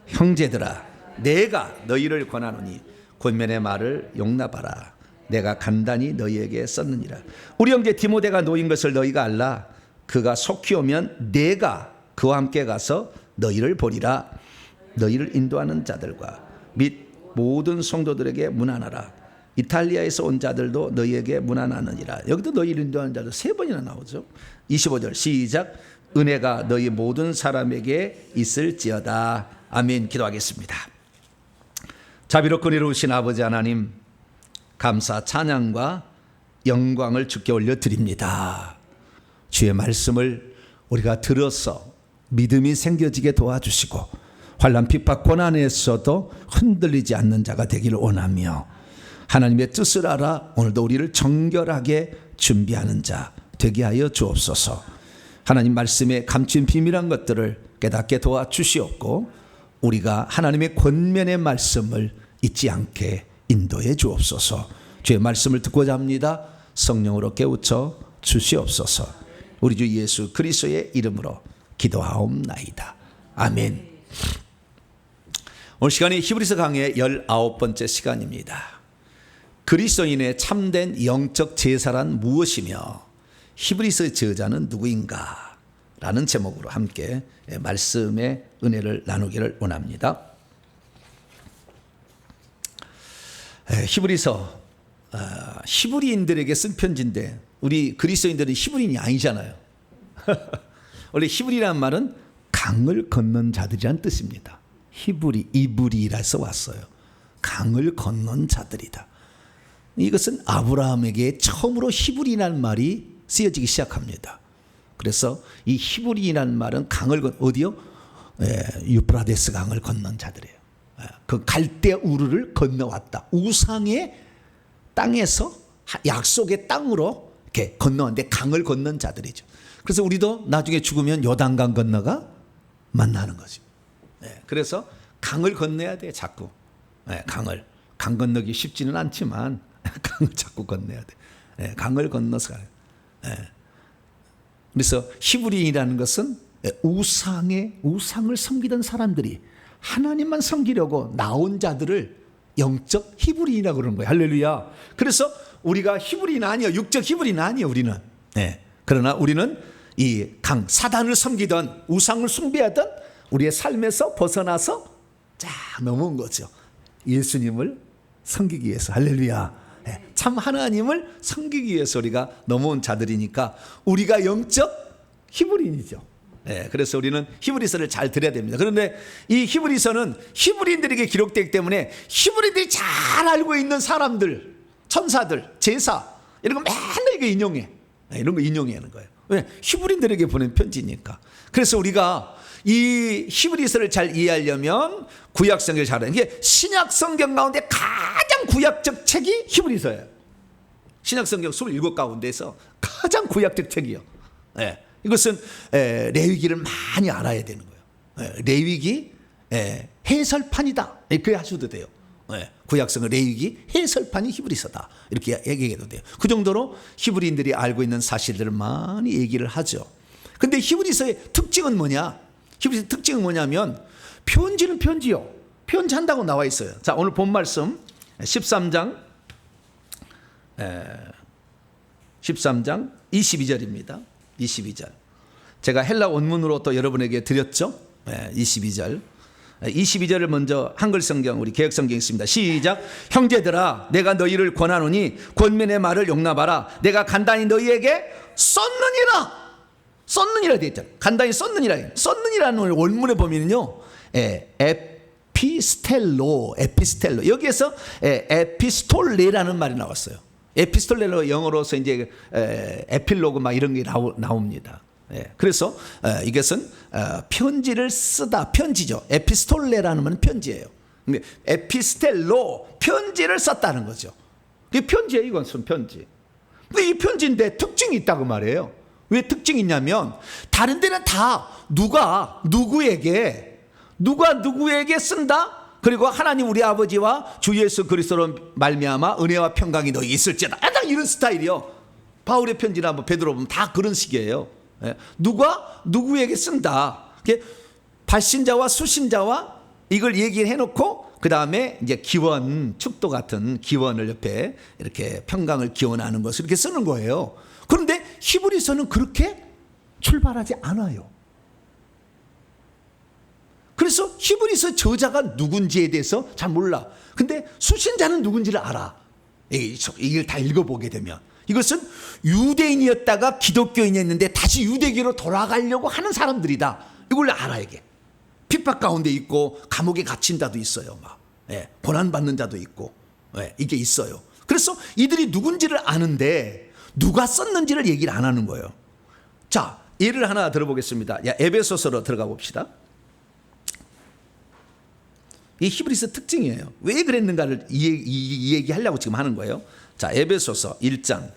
형제들아, 내가 너희를 권하노니 권면의 말을 용납하라. 내가 간단히 너희에게 썼느니라. 우리 형제 디모데가 놓인 것을 너희가 알라. 그가 속히 오면 내가 그와 함께 가서 너희를 보리라. 너희를 인도하는 자들과 및 모든 성도들에게 문안하라. 이탈리아에서 온 자들도 너희에게 문안하느니라. 여기도 너희를 인도하는 자들 3번이나 나오죠. 25절 시작. 은혜가 너희 모든 사람에게 있을지어다. 아멘. 기도하겠습니다. 자비롭고 이로우신 아버지 하나님, 감사 찬양과 영광을 주께 올려드립니다. 주의 말씀을 우리가 들어서 믿음이 생겨지게 도와주시고 환난 핍박 고난에서도 흔들리지 않는 자가 되기를 원하며 하나님의 뜻을 알아 오늘도 우리를 정결하게 준비하는 자 되게 하여 주옵소서. 하나님 말씀에 감춘 비밀한 것들을 깨닫게 도와주시옵고 우리가 하나님의 권면의 말씀을 잊지 않게 인도해 주옵소서. 주의 말씀을 듣고자 합니다. 성령으로 깨우쳐 주시옵소서. 우리 주 예수 그리스도의 이름으로 기도하옵나이다. 아멘. 오늘 시간이 히브리서 강의 19번째 시간입니다. 그리스도인의 참된 영적 제사란 무엇이며 히브리서 저자는 누구인가? 라는 제목으로 함께 말씀의 은혜를 나누기를 원합니다. 히브리서 히브리인들에게 쓴 편지인데 우리 그리스도인들은 히브리인이 아니잖아요. 원래 히브리라는 말은 강을 건넌 자들이란 뜻입니다. 이브리라서 왔어요. 강을 건넌 자들이다. 이것은 아브라함에게 처음으로 히브리라는 말이 쓰여지기 시작합니다. 그래서 이 히브리라는 말은 강을 어디요? 유프라데스 강을 건넌 자들이에요. 그 갈대 우르를 건너왔다. 우상의 땅에서 약속의 땅으로 이렇게 건너왔는데 강을 건넌 자들이죠. 그래서 우리도 나중에 죽으면 요단강 건너가 만나는 거죠. 그래서 강을 건너야 돼, 자꾸. 강 건너기 쉽지는 않지만 강을 자꾸 건너야 돼. 강을 건너서 가요. 그래서 히브리인이라는 것은 우상을 섬기던 사람들이 하나님만 섬기려고 나온 자들을 영적 히브리인이라고 그러는 거예요. 할렐루야. 그래서 우리가 히브리인 아니에요. 육적 히브리인 아니에요. 우리는. 그러나 우리는 이 사단을 섬기던 우상을 숭배하던 우리의 삶에서 벗어나서 쫙 넘어온 거죠. 예수님을 섬기기 위해서. 할렐루야. 참 하나님을 섬기기 위해서 우리가 넘어온 자들이니까 우리가 영적 히브리인이죠. 그래서 우리는 히브리서를 잘 들어야 됩니다. 그런데 이 히브리서는 히브리인들에게 기록되기 때문에 히브리인들이 잘 알고 있는 사람들, 천사들, 제사 이런 거 맨날 이거 인용해. 이런 거 인용하는 거예요. 왜? 히브리인들에게 보낸 편지니까. 그래서 우리가 이 히브리서를 잘 이해하려면 구약 성경을 잘 알아야 돼요. 이게 신약 성경 가운데 가장 구약적 책이 히브리서예요. 신약 성경 27 가운데서 가장 구약적 책이요. 이것은 레위기를 많이 알아야 되는 거예요. 레위기 해설판이다. 이렇게 하셔도 돼요. 구약성의 레위기 해설판이 히브리서다. 이렇게 얘기해도 돼요. 그 정도로 히브리인들이 알고 있는 사실들을 많이 얘기를 하죠. 근데 히브리서의 특징은 뭐냐? 히브리서 특징은 뭐냐면 편지는 편지요. 편지한다고 나와 있어요. 자, 오늘 본 말씀 13장 22절입니다. 22절. 제가 헬라 원문으로 또 여러분에게 드렸죠. 22절. 22절을 먼저 한글 성경 우리 개역 성경 있습니다. 시작. 형제들아 내가 너희를 권하노니 권면의 말을 용납하라. 내가 간단히 너희에게 썼느니라. 썼느니라 되어 있잖아요. 간단히 썼느니라. 썼느니라는 원문에 보면요. 에피스텔로 여기에서 에피스톨레라는 말이 나왔어요. 에피스톨레로 영어로서 이제 에필로그 막 이런 게 나옵니다. 그래서 이것은 편지를 쓰다. 편지죠. 에피스톨레라는 말은 편지예요. 에피스텔로 편지를 썼다는 거죠. 그게 편지예요. 이건 쓴 편지. 근데 이 편지인데 특징이 있다고 말해요. 왜 특징이 있냐면 다른 데는 다 누가 누구에게 쓴다. 그리고 하나님 우리 아버지와 주 예수 그리스도로 말미암아 은혜와 평강이 너희 있을지어다. 딱 이런 스타일이요. 바울의 편지나 뭐 베드로 보면 다 그런 식이에요. 누가 누구에게 쓴다. 발신자와 수신자와 이걸 얘기를 해놓고 그 다음에 이제 기원, 축도 같은 기원을 옆에 이렇게 평강을 기원하는 것을 이렇게 쓰는 거예요. 그런데 히브리서는 그렇게 출발하지 않아요. 그래서 히브리서 저자가 누군지에 대해서 잘 몰라. 근데 수신자는 누군지를 알아. 이걸 다 읽어보게 되면. 이것은 유대인이었다가 기독교인이었는데 다시 유대교로 돌아가려고 하는 사람들이다. 이걸 알아, 이게. 핍박 가운데 있고 감옥에 갇힌 자도 있어요. 막 고난받는 자도 있고 이게 있어요. 그래서 이들이 누군지를 아는데 누가 썼는지를 얘기를 안 하는 거예요. 자, 예를 하나 들어보겠습니다. 에베소서로 들어가 봅시다. 이 히브리서 특징이에요. 왜 그랬는가를 이 얘기하려고 지금 하는 거예요. 자, 에베소서 1장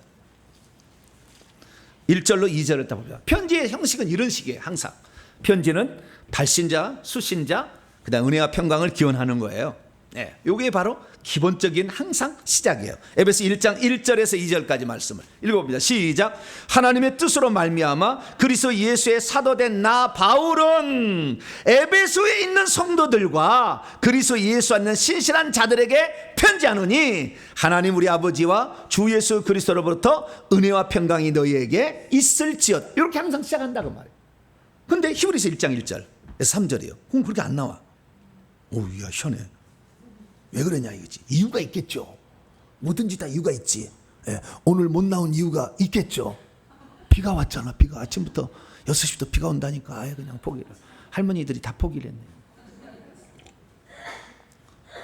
1절로 2절을 다 봅니다. 편지의 형식은 이런 식이에요. 항상 편지는 발신자, 수신자, 그다음 은혜와 평강을 기원하는 거예요. 이게 바로 기본적인 항상 시작이에요. 에베소 1장 1절에서 2절까지 말씀을 읽어봅니다. 시작. 하나님의 뜻으로 말미암아 그리스도 예수의 사도된 나 바울은 에베소에 있는 성도들과 그리스도 예수 안는 신실한 자들에게 편지하노니 하나님 우리 아버지와 주 예수 그리스도로부터 은혜와 평강이 너희에게 있을지어다. 이렇게 항상 시작한다고 말이에요. 근데 히브리서 1장 1절 3절이에요. 그럼 그렇게 안 나와. 오야 희한해. 왜 그러냐 이거지. 이유가 있겠죠. 뭐든지 다 이유가 있지. 오늘 못 나온 이유가 있겠죠. 비가 왔잖아. 비가 아침부터 6시부터 비가 온다니까 아예 그냥 포기를. 할머니들이 다 포기를 했네.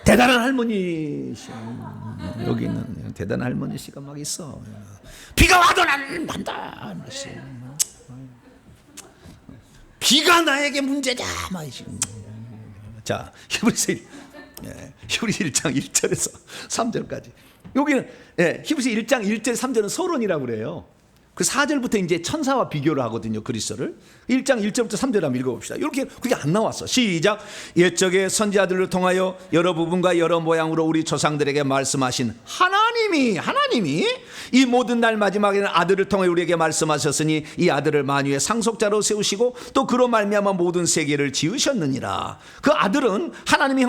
대단한 할머니 여기 있는 대단한 할머니 씨가 막 있어. 비가 와도 난 난다. 비가 나에게 문제다. 자, 히브리서 1장 1절에서 3절까지. 여기는 히브리서 1장 1절 3절은 서론이라고 그래요. 그 4절부터 이제 천사와 비교를 하거든요. 그리스도를. 1장 1절부터 3절 한번 읽어봅시다. 이렇게 그게 안 나왔어. 시작. 옛적의 선지자들을 통하여 여러 부분과 여러 모양으로 우리 조상들에게 말씀하신 하나님이 이 모든 날 마지막에는 아들을 통해 우리에게 말씀하셨으니 이 아들을 만유의 상속자로 세우시고 또 그로 말미암아 모든 세계를 지으셨느니라. 그 아들은 하나님의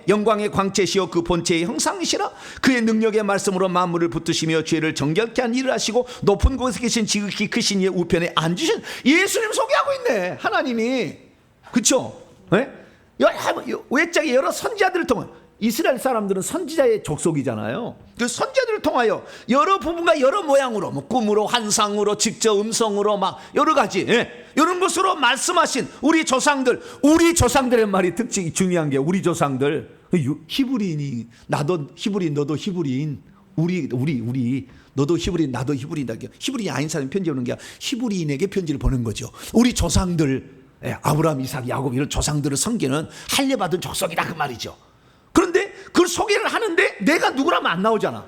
영광의 광채시요 그 본체의 형상이시라. 그의 능력의 말씀으로 만물을 붙드시며 죄를 정결케 한 일을 하시고 높은 곳에 계신 지극히 크신 이의 우편에 앉으신 예수님 소개하고 있네. 하나님이. 그렇죠? 외적의 여러 선지자들을 통해 이스라엘 사람들은 선지자의 족속이잖아요. 그 선지자들을 통하여 여러 부분과 여러 모양으로 뭐 꿈으로 환상으로 직접 음성으로 막 여러 가지 이런 것으로 말씀하신 우리 조상들의 말이 특징이 중요한 게 우리 조상들 히브리인이 나도 히브리인 너도 히브리인 우리 너도 히브리인 나도 히브리인다. 히브리인이 아닌 사람이 편지 오는 게 아니라 히브리인에게 편지를 보낸 거죠. 우리 조상들 아브라함 이삭 야곱 이런 조상들을 섬기는 할례받은 족속이다 그 말이죠. 그런데 그걸 소개를 하는데 내가 누구라면 안 나오잖아.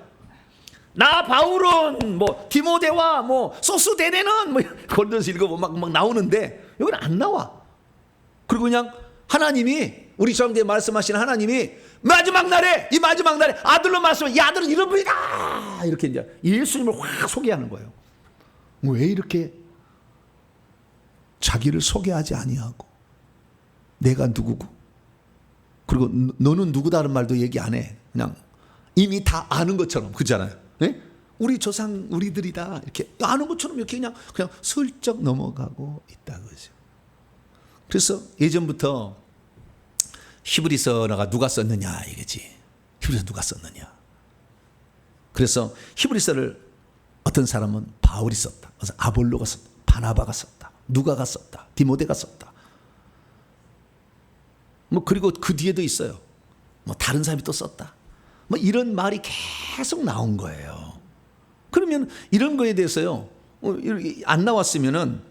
나 바울은 뭐 디모데와 뭐 소스데네는 뭐 걸려서 읽어보면 막 나오는데 여기는 안 나와. 그리고 그냥 하나님이 우리 조상들에 말씀하신 하나님이 마지막 날에 아들로 말씀하신 이 아들은 이런 분이다 이렇게 이제 예수님을 확 소개하는 거예요. 왜 이렇게 자기를 소개하지 아니하고 내가 누구고 그리고 너는 누구다는 말도 얘기 안 해. 그냥 이미 다 아는 것처럼 그잖아요. 우리 조상 우리들이다 이렇게 아는 것처럼 이렇게 그냥 슬쩍 넘어가고 있다 그죠. 그래서 예전부터 히브리서가 누가 썼느냐 이거지. 히브리서 누가 썼느냐. 그래서 히브리서를 어떤 사람은 바울이 썼다. 그래서 아볼로가 썼다. 바나바가 썼다. 누가가 썼다. 디모데가 썼다. 뭐 그리고 그 뒤에도 있어요. 뭐 다른 사람이 또 썼다. 뭐 이런 말이 계속 나온 거예요. 그러면 이런 거에 대해서요. 안 나왔으면은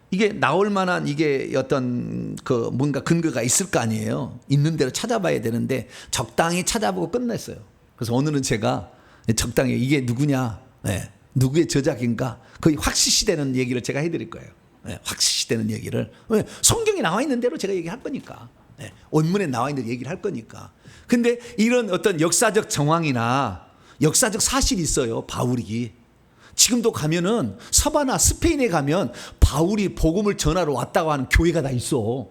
이게 나올 만한 이게 어떤 그 뭔가 근거가 있을 거 아니에요. 있는 대로 찾아봐야 되는데 적당히 찾아보고 끝냈어요. 그래서 오늘은 제가 적당히 이게 누구냐, 예, 누구의 저작인가, 거의 확시시되는 얘기를 제가 해드릴 거예요. 예, 확시시되는 얘기를. 예, 성경에 나와 있는 대로 제가 얘기할 거니까. 예, 원문에 나와 있는 얘기를 할 거니까. 근데 이런 어떤 역사적 정황이나 역사적 사실이 있어요. 바울이 지금도 가면은 서바나 스페인에 가면 바울이 복음을 전하러 왔다고 하는 교회가 다 있어.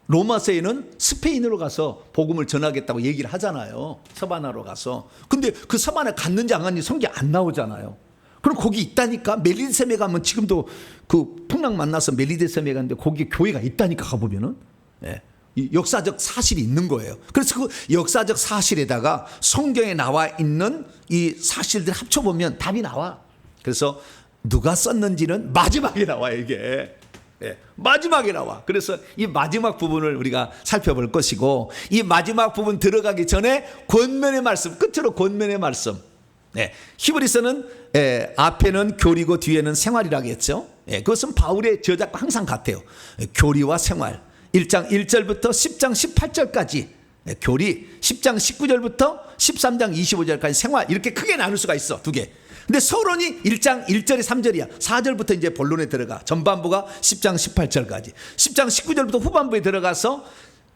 로마서에는 스페인으로 가서 복음을 전하겠다고 얘기를 하잖아요. 서바나로 가서. 근데 그 서바나 갔는지 안 갔는지 성경 안 나오잖아요. 그럼 거기 있다니까. 멜리데셈에 가면 지금도 그 풍랑 만나서 멜리데셈에 갔는데 거기 교회가 있다니까 가보면은. 예. 이 역사적 사실이 있는 거예요. 그래서 그 역사적 사실에다가 성경에 나와 있는 이 사실들 합쳐보면 답이 나와. 그래서 누가 썼는지는 마지막에 나와 이게. 예, 마지막에 나와. 그래서 이 마지막 부분을 우리가 살펴볼 것이고, 이 마지막 부분 들어가기 전에 권면의 말씀, 끝으로 권면의 말씀. 예, 히브리서는 앞에는 교리고 뒤에는 생활이라고 했죠. 예, 그것은 바울의 저작과 항상 같아요. 교리와 생활. 1장 1절부터 10장 18절까지 교리, 10장 19절부터 13장 25절까지 생활, 이렇게 크게 나눌 수가 있어. 두 개. 근데 서론이 1장 1절에 3절이야. 4절부터 이제 본론에 들어가. 전반부가 10장 18절까지. 10장 19절부터 후반부에 들어가서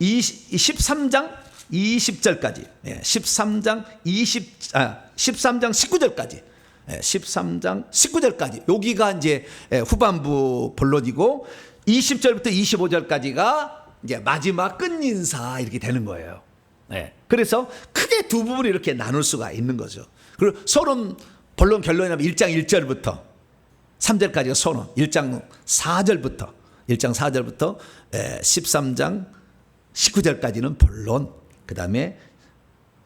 13장 20절까지. 13장 19절까지. 13장 19절까지. 여기가 이제 후반부 본론이고, 20절부터 25절까지가 이제 마지막 끝인사 이렇게 되는 거예요. 그래서 크게 두 부분을 이렇게 나눌 수가 있는 거죠. 그리고 서론 본론 결론이 나면 1장 1절부터 3절까지가 서론, 1장 4절부터 13장 19절까지는 본론, 그다음에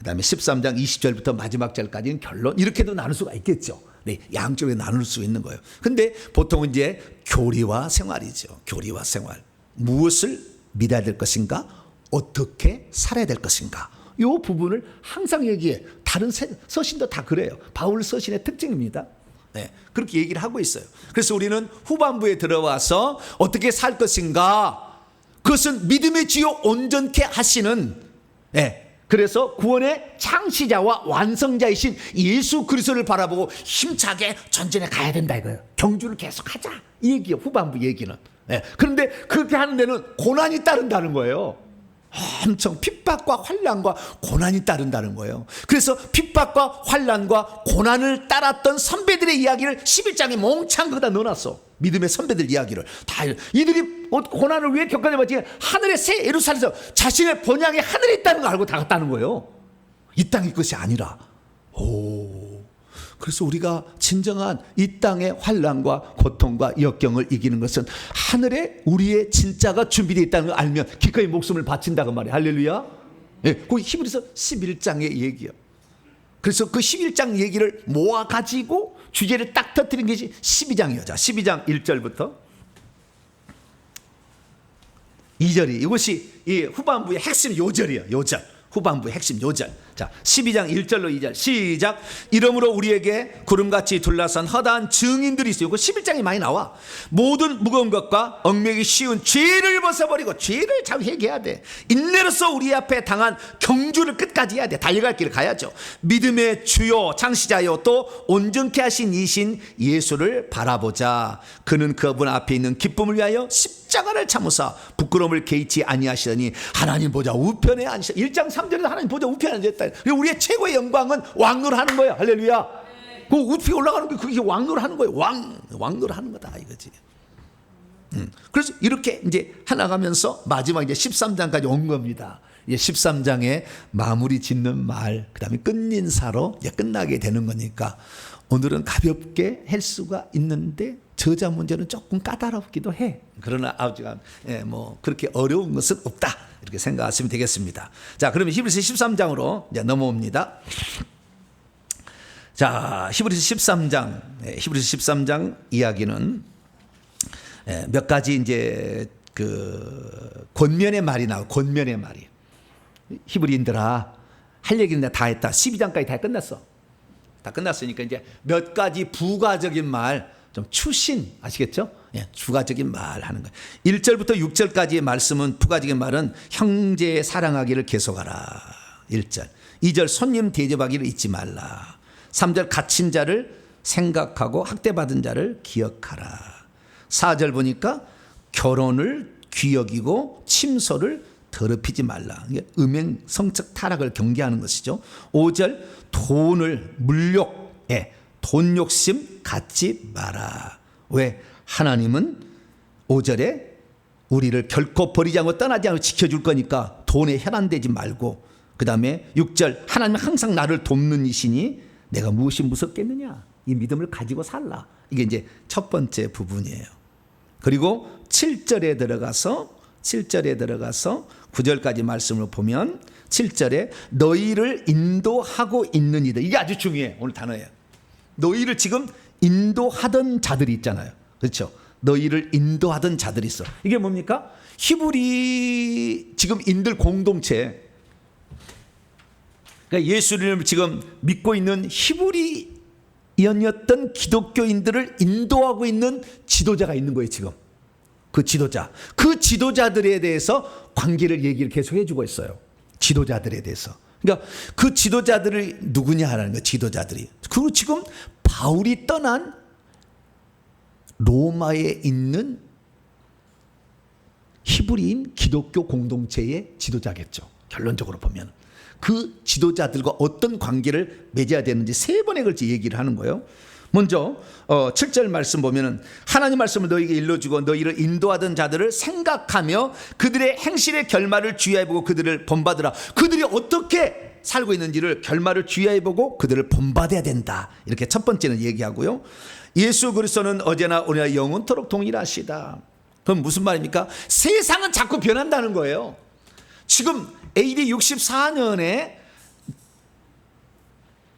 13장 20절부터 마지막 절까지는 결론, 이렇게도 나눌 수가 있겠죠. 네, 양쪽에 나눌 수 있는 거예요. 근데 보통은 이제 교리와 생활이죠. 교리와 생활. 무엇을 믿어야 될 것인가? 어떻게 살아야 될 것인가? 이 부분을 항상 얘기해. 다른 서신도 다 그래요. 바울 서신의 특징입니다. 네, 그렇게 얘기를 하고 있어요. 그래서 우리는 후반부에 들어와서 어떻게 살 것인가? 그것은 믿음의 주요 온전케 하시는, 그래서 구원의 창시자와 완성자이신 예수 그리스도를 바라보고 힘차게 전진해 가야 된다 이거예요. 경주를 계속하자 이 얘기예요. 후반부 얘기는. 그런데 그렇게 하는 데는 고난이 따른다는 거예요. 엄청 핍박과 환난과 고난이 따른다는 거예요. 그래서 핍박과 환난과 고난을 따랐던 선배들의 이야기를 11장에 몽창 거기다 넣어놨어. 믿음의 선배들 이야기를 다. 이들이 고난을 왜 겪었냐 봤지? 하늘의 새 예루살렘에서 자신의 본향이 하늘에 있다는 걸 알고 다 갔다는 거예요. 이 땅의 것이 아니라. 그래서 우리가 진정한 이 땅의 환난과 고통과 역경을 이기는 것은 하늘에 우리의 진짜가 준비되어 있다는 걸 알면 기꺼이 목숨을 바친다고 말이에요. 할렐루야. 그 히브리서 11장의 얘기예요. 그래서 그 11장 얘기를 모아가지고 주제를 딱 터뜨린 것이 12장이에요. 자, 12장 1절부터 2절이 이것이 이 후반부의 핵심 요절이에요. 요절. 후반부의 핵심 요절. 자, 12장 1절로 2절 시작. 이러므로 우리에게 구름같이 둘러싼 허다한 증인들이 있어요. 이거 11장이 많이 나와. 모든 무거운 것과 얽매기 쉬운 죄를 벗어버리고, 죄를 잘 회개해야 돼. 인내로서 우리 앞에 당한 경주를 끝까지 해야 돼. 달려갈 길을 가야죠. 믿음의 주요 창시자요 또 온전케 하신 이신 예수를 바라보자. 그는 그분 앞에 있는 기쁨을 위하여 십자가를 참으사 부끄러움을 개의치 아니하시더니 하나님 보좌 우편에 앉으시다. 1장 3절에서 하나님 보좌 우편에 앉았다. 우리의 최고의 영광은 왕노하는 거야. 할렐루야. 그 우편에 올라가는 게 그게 왕노하는 거예요. 왕노하는 거다 이거지. 그래서 이렇게 이제 하나가면서 마지막 이제 13장까지 온 겁니다. 이제 13장에 마무리 짓는 말, 그다음에 끝인사로 이제 끝나게 되는 거니까 오늘은 가볍게 할 수가 있는데 저자 문제는 조금 까다롭기도 해. 그러나 아주 뭐 그렇게 어려운 것은 없다 이렇게 생각하시면 되겠습니다. 자, 그러면 히브리서 13장으로 이제 넘어옵니다. 자, 히브리서 13장 이야기는 몇 가지 이제 그 권면의 말이 나와. 권면의 말이. 히브리인들아, 할 얘기는 다 했다. 12장까지 다 끝났어. 다 끝났으니까 이제 몇 가지 부가적인 말, 좀 추신 아시겠죠? 주가적인 말 하는 거예요. 1절부터 6절까지의 말씀은 부가적인 말은 형제 사랑하기를 계속하라. 1절. 2절 손님 대접하기를 잊지 말라. 3절 갇힌 자를 생각하고 학대받은 자를 기억하라. 4절 보니까 결혼을 귀 여기고 침소를 더럽히지 말라. 이게 음행 성적 타락을 경계하는 것이죠. 5절 돈을 물욕에 돈 욕심 갖지 마라. 왜? 하나님은 5절에 우리를 결코 버리지 않고 떠나지 않고 지켜줄 거니까 돈에 혈안되지 말고, 그 다음에 6절 하나님은 항상 나를 돕는 이시니 내가 무엇이 무섭겠느냐. 이 믿음을 가지고 살라. 이게 이제 첫 번째 부분이에요. 그리고 7절에 들어가서 9절까지 말씀을 보면 7절에 너희를 인도하고 있는 이들, 이게 아주 중요해. 오늘 단어예요. 너희를 지금 인도하던 자들이 있잖아요. 그렇죠? 너희를 인도하던 자들이 있어. 이게 뭡니까? 히브리 지금 인들 공동체, 그러니까 예수님을 지금 믿고 있는 히브리인이었던 기독교인들을 인도하고 있는 지도자가 있는 거예요. 지금 그 지도자들에 대해서 관계를 얘기를 계속 해주고 있어요. 지도자들에 대해서. 그러니까 그 지도자들이 누구냐 하는 거예요. 지도자들이. 그리고 지금 바울이 떠난 로마에 있는 히브리인 기독교 공동체의 지도자겠죠. 결론적으로 보면 그 지도자들과 어떤 관계를 맺어야 되는지 3번에 걸쳐 얘기를 하는 거예요. 먼저 7절 말씀 보면은 하나님 말씀을 너희에게 일러주고 너희를 인도하던 자들을 생각하며 그들의 행실의 결말을 주의해보고 그들을 본받으라. 그들이 어떻게 살고 있는지를 결말을 주의해보고 그들을 본받아야 된다. 이렇게 첫 번째는 얘기하고요. 예수 그리스도는 어제나 오늘나 영원토록 동일하시다. 그럼 무슨 말입니까? 세상은 자꾸 변한다는 거예요. 지금 AD 64년에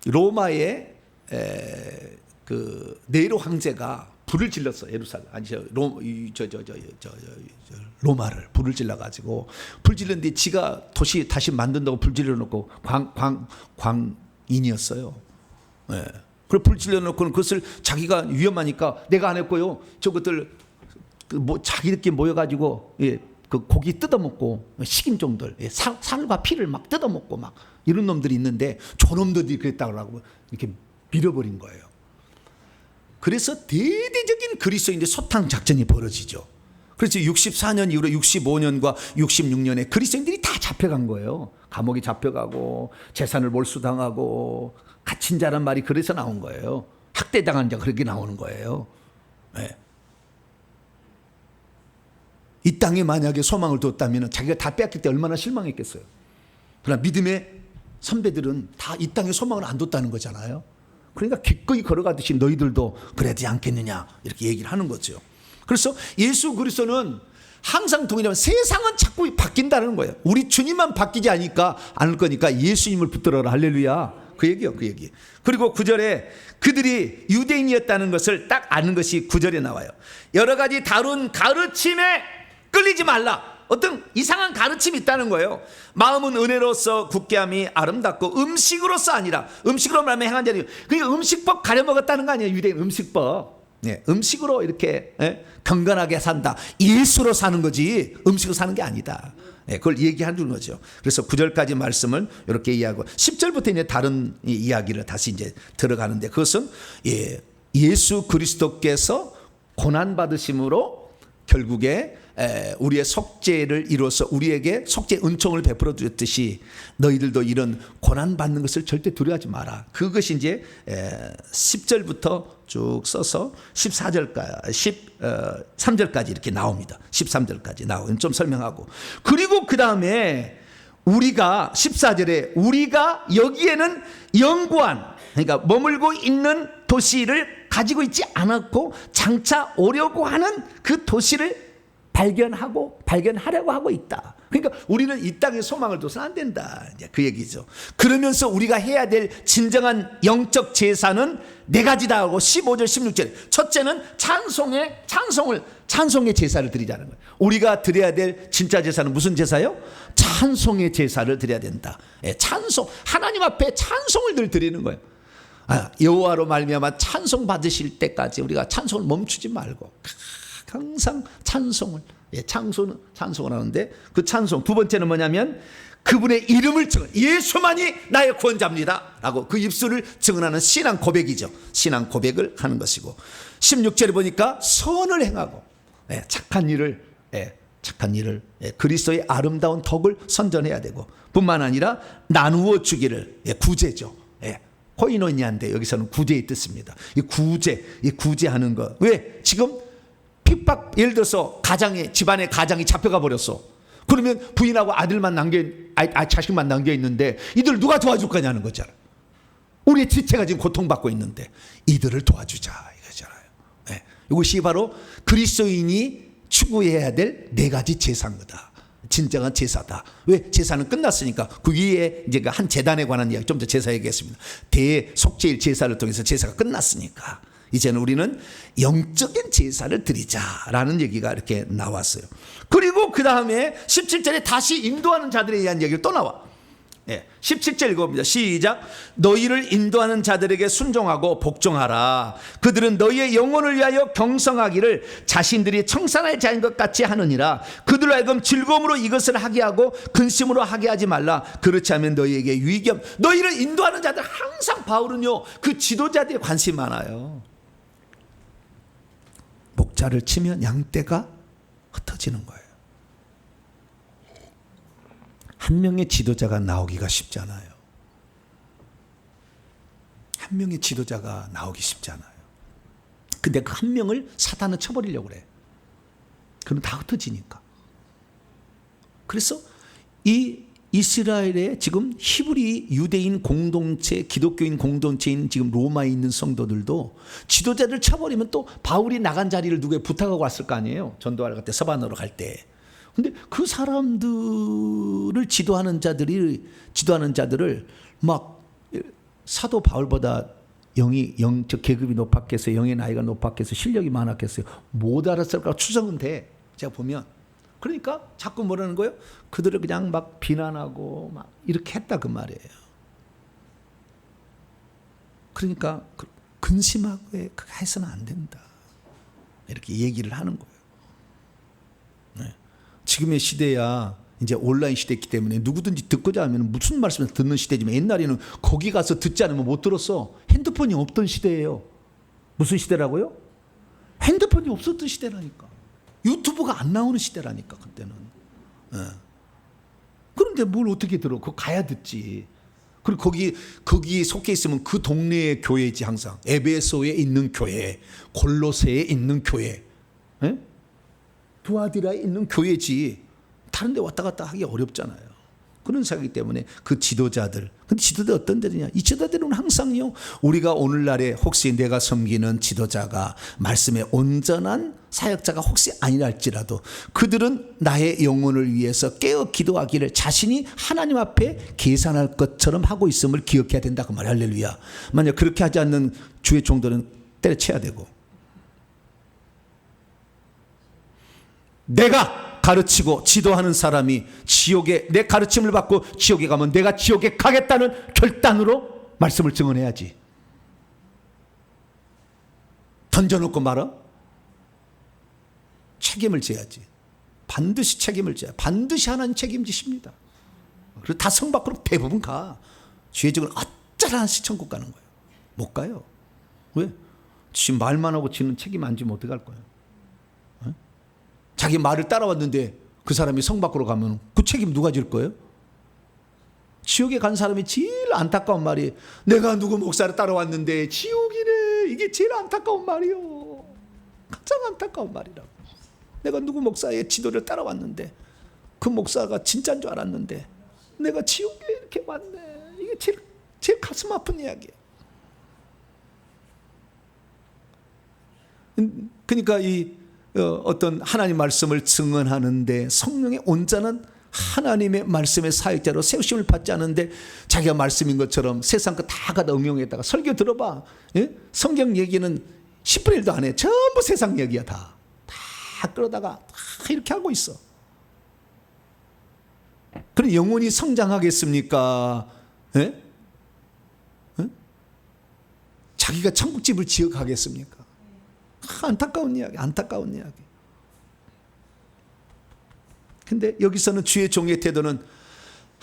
로마의 그 네로 황제가 불을 질렀어. 예루살렘 아니 로마를 불을 질러 가지고 불 질렀는데 지가 도시 다시 만든다고 불 질러 놓고 광인이었어요. 예. 그리고 불 질러 놓고는 그것을 자기가 위험하니까 내가 안 했고요. 저것들 뭐 자기들끼리 모여 가지고 예. 그 고기 뜯어먹고 식인종들 살과 피를 막 뜯어먹고 막 이런 놈들이 있는데 저놈들이 그랬다고 하고 이렇게 밀어버린 거예요. 그래서 대대적인 그리스도인의 소탕 작전이 벌어지죠. 그래서 64년 이후로 65년과 66년에 그리스도인들이 다 잡혀간 거예요. 감옥에 잡혀가고 재산을 몰수당하고 갇힌 자란 말이 그래서 나온 거예요. 학대당한 자 그렇게 나오는 거예요. 네. 이 땅에 만약에 소망을 뒀다면 자기가 다 뺏길 때 얼마나 실망했겠어요. 그러나 믿음의 선배들은 다 이 땅에 소망을 안 뒀다는 거잖아요. 그러니까 기꺼이 걸어가듯이 너희들도 그래야 되지 않겠느냐 이렇게 얘기를 하는 거죠. 그래서 예수 그리스도는 항상 동일하면 세상은 자꾸 바뀐다는 거예요. 우리 주님만 바뀌지 않을 거니까 예수님을 붙들어라. 할렐루야. 그 얘기요, 그 얘기. 그리고 9절에 그들이 유대인이었다는 것을 딱 아는 것이 9절에 나와요. 여러 가지 다른 가르침에 끌리지 말라. 어떤 이상한 가르침이 있다는 거예요. 마음은 은혜로서 굳게함이 아름답고 음식으로서 아니라 음식으로 말하면 행한 자니 그러니까 음식법 가려먹었다는 거 아니에요. 유대인 음식법. 네, 음식으로 이렇게 건강하게 산다. 예수로 사는 거지 음식으로 사는 게 아니다. 네, 그걸 얘기하는 거죠. 그래서 9절까지 말씀을 이렇게 이해하고 10절부터 이제 다른 이야기를 다시 이제 들어가는데 그것은 예수 그리스도께서 고난 받으심으로 결국에 우리의 속죄를 이루어서 우리에게 속죄 은총을 베풀어 주셨듯이 너희들도 이런 고난 받는 것을 절대 두려워하지 마라. 그것이 이제 10절부터 쭉 써서 13절까지 이렇게 나옵니다. 13절까지 나오고 좀 설명하고 그리고 그 다음에 우리가 14절에 우리가 여기에는 영구한 그러니까 머물고 있는 도시를 가지고 있지 않았고 장차 오려고 하는 그 도시를 발견하려고 하고 있다. 그러니까 우리는 이 땅에 소망을 둬서는 안 된다. 이제 그 얘기죠. 그러면서 우리가 해야 될 진정한 영적 제사는 4가지다 하고 15절 16절. 첫째는 찬송의 제사를 드리자는 거예요. 우리가 드려야 될 진짜 제사는 무슨 제사요? 찬송의 제사를 드려야 된다. 찬송. 하나님 앞에 찬송을 늘 드리는 거예요. 여호와로 말미암아 찬송 받으실 때까지 우리가 찬송을 멈추지 말고 항상 찬송을 하는데 그 찬송 두 번째는 뭐냐면 그분의 이름을 증언, 예수만이 나의 구원자입니다 라고 그 입술을 증언하는 신앙 고백이죠. 신앙 고백을 하는 것이고, 16절에 보니까 선을 행하고 착한 일을 그리스도의 아름다운 덕을 선전해야 되고, 뿐만 아니라 나누어 주기를, 구제죠. 코이노니아인데 여기서는 구제의 뜻입니다. 이 구제하는 거. 왜? 지금 핍박, 예를 들어서 집안에 가장이 잡혀가 버렸어. 그러면 부인하고 아들만 자식만 남겨 있는데 이들 누가 도와줄 거냐는 거잖아. 우리의 지체가 지금 고통받고 있는데 이들을 도와주자 이거잖아요. 이것이 바로 그리스도인이 추구해야 될 4가지 제사인 거다. 진정한 제사다. 왜? 제사는 끝났으니까. 그 위에 이제 한 제단에 관한 이야기, 좀 더 제사 얘기했습니다. 대속죄일 제사를 통해서 제사가 끝났으니까 이제는 우리는 영적인 제사를 드리자라는 얘기가 이렇게 나왔어요. 그리고 그 다음에 17절에 다시 인도하는 자들에 대한 얘기가 또 나와. 17절 읽어봅니다. 시작. 너희를 인도하는 자들에게 순종하고 복종하라. 그들은 너희의 영혼을 위하여 경성하기를 자신들이 청산할 자인 것 같이 하느니라. 그들로 하여금 즐거움으로 이것을 하게 하고 근심으로 하게 하지 말라. 그렇지 않으면 너희에게 유익이 없. 너희를 인도하는 자들, 항상 바울은요 그 지도자들에 관심이 많아요. 목자를 치면 양떼가 흩어지는 거예요. 한 명의 지도자가 나오기가 쉽잖아요. 한 명의 지도자가 나오기 쉽잖아요. 근데 그 한 명을 사탄은 쳐버리려고 그래. 그럼 다 흩어지니까. 그래서 이 이스라엘의 지금 히브리 유대인 공동체, 기독교인 공동체인 지금 로마에 있는 성도들도 지도자를 쳐버리면 또 바울이 나간 자리를 누구에 부탁하고 왔을 거 아니에요. 전도하러 갈 때, 서반으로 갈 때. 근데 그 사람들을 지도하는 자들을 막 사도 바울보다 영적 계급이 높았겠어요. 영의 나이가 높았겠어요. 실력이 많았겠어요. 못 알았을까 추정은 돼. 제가 보면. 그러니까 자꾸 뭐라는 거예요? 그들을 그냥 막 비난하고 막 이렇게 했다 그 말이에요. 그러니까 근심하고 해서는 안 된다. 이렇게 얘기를 하는 거예요. 지금의 시대야 이제 온라인 시대이기 때문에 누구든지 듣고자 하면 무슨 말씀을 듣는 시대지만, 옛날에는 거기 가서 듣지 않으면 못 들었어. 핸드폰이 없던 시대예요. 무슨 시대라고요? 핸드폰이 없었던 시대라니까. 유튜브가 안 나오는 시대라니까 그때는. 그런데 뭘 어떻게 들어? 그거 가야 듣지. 그리고 거기 속해 있으면 그 동네의 교회지 항상. 에베소에 있는 교회, 골로새에 있는 교회, 두아디라에 있는 교회지. 다른 데 왔다 갔다 하기 어렵잖아요. 그런 생각이기 때문에 그 지도자들, 근데 지도자 어떤 데냐? 이 지도자들은 항상요, 우리가 오늘날에 혹시 내가 섬기는 지도자가 말씀에 온전한 사역자가 혹시 아니랄지라도 그들은 나의 영혼을 위해서 깨어 기도하기를 자신이 하나님 앞에 계산할 것처럼 하고 있음을 기억해야 된다 그 말. 할렐루야. 만약 그렇게 하지 않는 주의 종들은 때려쳐야 되고, 내가 가르치고 지도하는 사람이 지옥에, 내 가르침을 받고 지옥에 가면 내가 지옥에 가겠다는 결단으로 말씀을 증언해야지. 던져놓고 말아? 책임을 져야지. 반드시 책임을 져야. 반드시 하나님 책임지십니다. 그리고 다 성 밖으로 대부분 가. 죄적은 어쩌나 시천국 가는 거예요. 못 가요. 왜? 지금 말만 하고 지는 책임 안 지면 어떡할 거예요? 자기 말을 따라왔는데 그 사람이 성 밖으로 가면 그 책임 누가 질 거예요? 지옥에 간 사람이 제일 안타까운 말이, 내가 누구 목사를 따라왔는데 지옥이래. 이게 제일 안타까운 말이요. 가장 안타까운 말이라고. 내가 누구 목사의 지도를 따라왔는데 그 목사가 진짜인 줄 알았는데 내가 지옥에 이렇게 왔네. 이게 제일 가슴 아픈 이야기예요. 그러니까 어떤 하나님 말씀을 증언하는데 성령의 온전한 하나님의 말씀의 사역자로 세우심을 받지 않은데 자기가 말씀인 것처럼 세상 거 다 가다 응용했다가 설교 들어봐. 성경 얘기는 10분의 1도 안 해. 전부 세상 얘기야. 다 끌어다가 다 이렇게 하고 있어. 그럼 영혼이 성장하겠습니까? 자기가 천국집을 지어가겠습니까? 안타까운 이야기, 안타까운 이야기. 근데 여기서는 주의 종의 태도는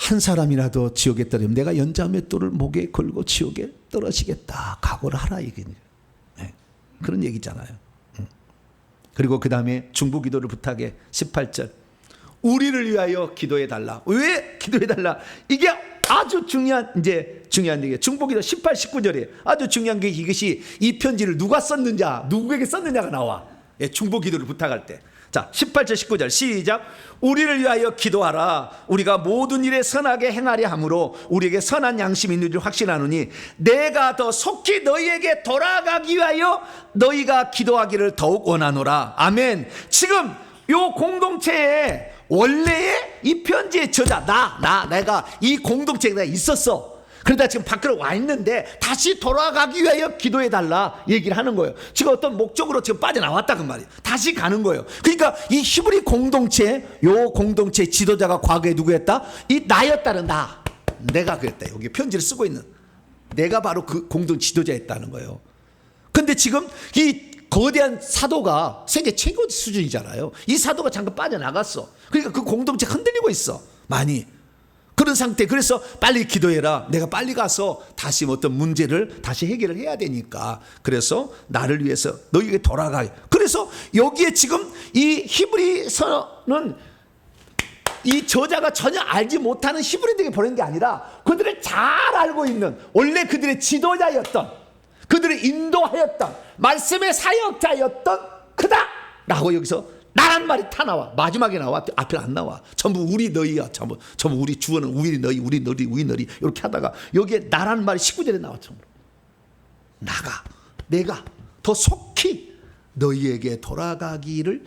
한 사람이라도 지옥에 떨어지면 내가 연자맷돌을 목에 걸고 지옥에 떨어지겠다. 각오를 하라 얘기는. 네. 그런 얘기잖아요. 그리고 그 다음에 중보기도를 부탁해. 18절. 우리를 위하여 기도해 달라. 왜 기도해 달라? 이게 아주 중요한 얘기예요. 중보기도 18, 19절이에요. 아주 중요한 게 이것이 이 편지를 누가 썼느냐, 누구에게 썼느냐가 나와. 예, 중보기도를 부탁할 때. 자, 18절 19절 시작. 우리를 위하여 기도하라. 우리가 모든 일에 선하게 행하려 함으로 우리에게 선한 양심이 있는 줄 확신하노니 내가 더 속히 너희에게 돌아가기 위하여 너희가 기도하기를 더욱 원하노라. 아멘. 지금 요 공동체에 원래의 이 편지의 저자 내가 이 공동체에 내가 있었어. 그러다 지금 밖으로 와 있는데 다시 돌아가기 위하여 기도해 달라 얘기를 하는 거예요. 지금 어떤 목적으로 지금 빠져나왔다 그 말이에요. 다시 가는 거예요. 그러니까 이 히브리 공동체, 요 공동체 지도자가 과거에 누구였다? 이 나였다는 나. 내가 그랬다. 여기 편지를 쓰고 있는 내가 바로 그 공동 지도자였다는 거예요. 근데 지금 이 거대한 사도가 세계 최고 수준이잖아요. 이 사도가 잠깐 빠져나갔어. 그러니까 그 공동체 흔들리고 있어. 많이. 그런 상태. 그래서 빨리 기도해라. 내가 빨리 가서 다시 어떤 문제를 다시 해결을 해야 되니까. 그래서 나를 위해서 너희에게 돌아가게. 그래서 여기에 지금 이 히브리서는 이 저자가 전혀 알지 못하는 히브리들에게 보낸 게 아니라 그들을 잘 알고 있는 원래 그들의 지도자였던 그들을 인도하였던 말씀의 사역자였던 그다 라고 여기서 나란 말이 다 나와. 마지막에 나와. 앞에 안 나와. 전부 우리 너희야. 전부 우리 주어는 우리 너희 우리 너희 이렇게 하다가 여기에 나란 말이 19절에 나와. 전부 내가 더 속히 너희에게 돌아가기를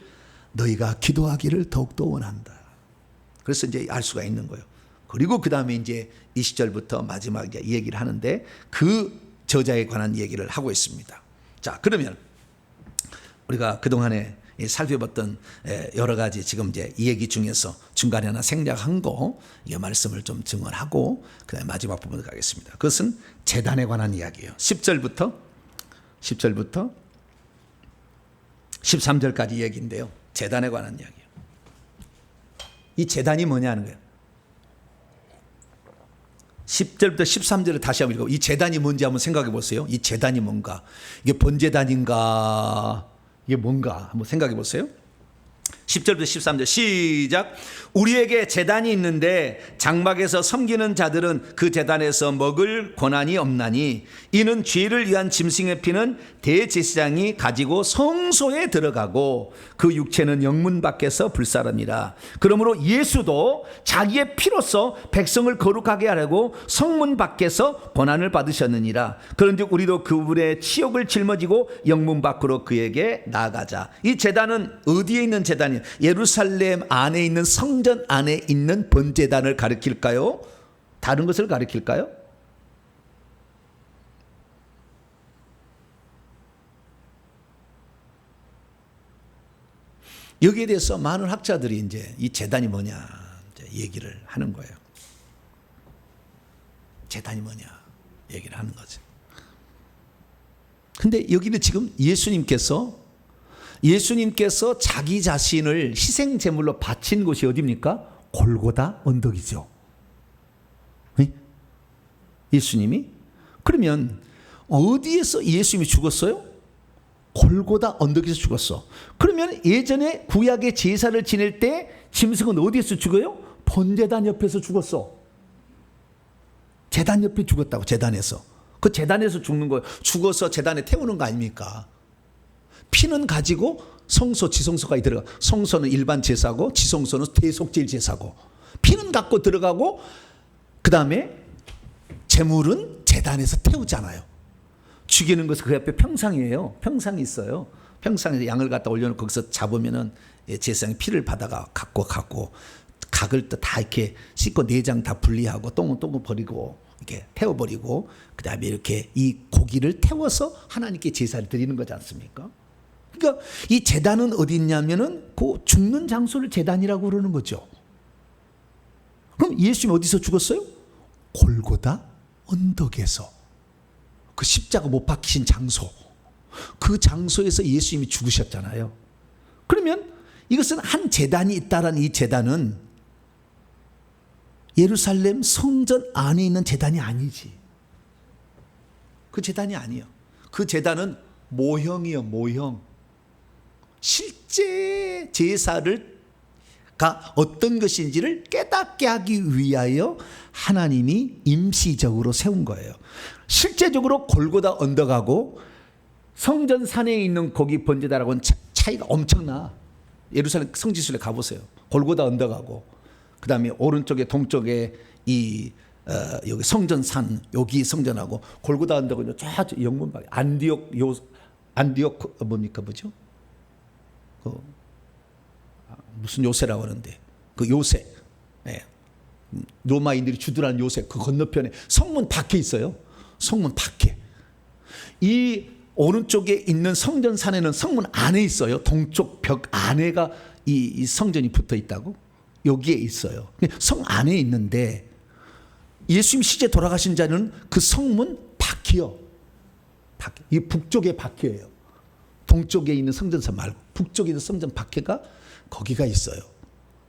너희가 기도하기를 더욱더 원한다. 그래서 이제 알 수가 있는 거예요. 그리고 그 다음에 이제 20절부터 마지막에 이 얘기를 하는데 그 저자에 관한 얘기를 하고 있습니다. 자, 그러면 우리가 그동안에 살펴봤던 여러 가지 지금 이제 이 얘기 중에서 중간에 하나 생략한 거 이 말씀을 좀 증언하고 그다음에 마지막 부분으로 가겠습니다. 그것은 제단에 관한 이야기예요. 10절부터 13절까지 얘기인데요. 제단에 관한 이야기예요. 이 제단이 뭐냐는 거예요. 10절부터 13절을 다시 한번 읽고 이 제단이 뭔지 한번 생각해 보세요. 이 제단이 뭔가? 이게 번제단인가? 이게 뭔가? 한번 생각해 보세요. 10절부터 13절 시작. 우리에게 제단이 있는데 장막에서 섬기는 자들은 그 제단에서 먹을 권한이 없나니 이는 죄를 위한 짐승의 피는 대제사장이 가지고 성소에 들어가고 그 육체는 영문 밖에서 불사릅니다. 그러므로 예수도 자기의 피로써 백성을 거룩하게 하려고 성문 밖에서 권한을 받으셨느니라. 그런즉 우리도 그분의 치욕을 짊어지고 영문 밖으로 그에게 나아가자. 이 제단은 어디에 있는 제단이에요? 예루살렘 안에 있는 성전 안에 있는 번제단을 가리킬까요? 다른 것을 가리킬까요? 여기에 대해서 많은 학자들이 이제 이 제단이 뭐냐 이제 얘기를 하는 거예요. 제단이 뭐냐 얘기를 하는 거죠. 근데 여기는 지금 예수님께서 자기 자신을 희생 제물로 바친 곳이 어디입니까? 골고다 언덕이죠. 예수님이 그러면 어디에서 예수님이 죽었어요? 골고다 언덕에서 죽었어. 그러면 예전에 구약의 제사를 지낼 때 짐승은 어디에서 죽어요? 번제단 옆에서 죽었어. 제단 옆에 죽었다고. 제단에서. 그 제단에서 죽는 거예요. 죽어서 제단에 태우는 거 아닙니까? 피는 가지고 성소 지성소까지 들어가. 성소는 일반 제사고 지성소는 대속제일 제사고 피는 갖고 들어가고 그 다음에 제물은 제단에서 태우잖아요. 죽이는 것은 그 옆에 평상이에요. 평상이 있어요. 평상에서 양을 갖다 올려놓고 거기서 잡으면은 제사장이 피를 받아가 갖고 가고 각을 다 이렇게 씻고 내장 다 분리하고 똥은 버리고 이렇게 태워버리고 그 다음에 이렇게 이 고기를 태워서 하나님께 제사를 드리는 거지 않습니까? 그러니까 이 제단은 어디 있냐면은 그 죽는 장소를 제단이라고 그러는 거죠. 그럼 예수님이 어디서 죽었어요? 골고다 언덕에서. 그 십자가 못 박히신 장소. 그 장소에서 예수님이 죽으셨잖아요. 그러면 이것은 한 제단이 있다라는 이 제단은 예루살렘 성전 안에 있는 제단이 아니지. 그 제단이 아니에요. 그 제단은 모형이요, 모형. 실제 제사가 어떤 것인지를 깨닫게 하기 위하여 하나님이 임시적으로 세운 거예요. 실제적으로 골고다 언덕하고 성전 산에 있는 거기 번제단하고는 차이가 엄청나. 예루살렘 성지순례 가보세요. 골고다 언덕하고 그 다음에 오른쪽에 동쪽에 여기 성전산, 여기 성전하고 골고다 언덕은 저 영문밖에 안디옥 뭡니까 뭐죠? 무슨 요새라고 하는데 그 요새, 로마인들이 주둔하는 요새 그 건너편에 성문 밖에 있어요. 성문 밖에. 이 오른쪽에 있는 성전산에는 성문 안에 있어요. 동쪽 벽 안에가 이 성전이 붙어 있다고? 여기에 있어요. 성 안에 있는데 예수님 시제 돌아가신 자는 그 성문 밖이요. 이 북쪽에 밖이에요. 동쪽에 있는 성전산 말고 북쪽에 있는 성전 밖에가 거기가 있어요.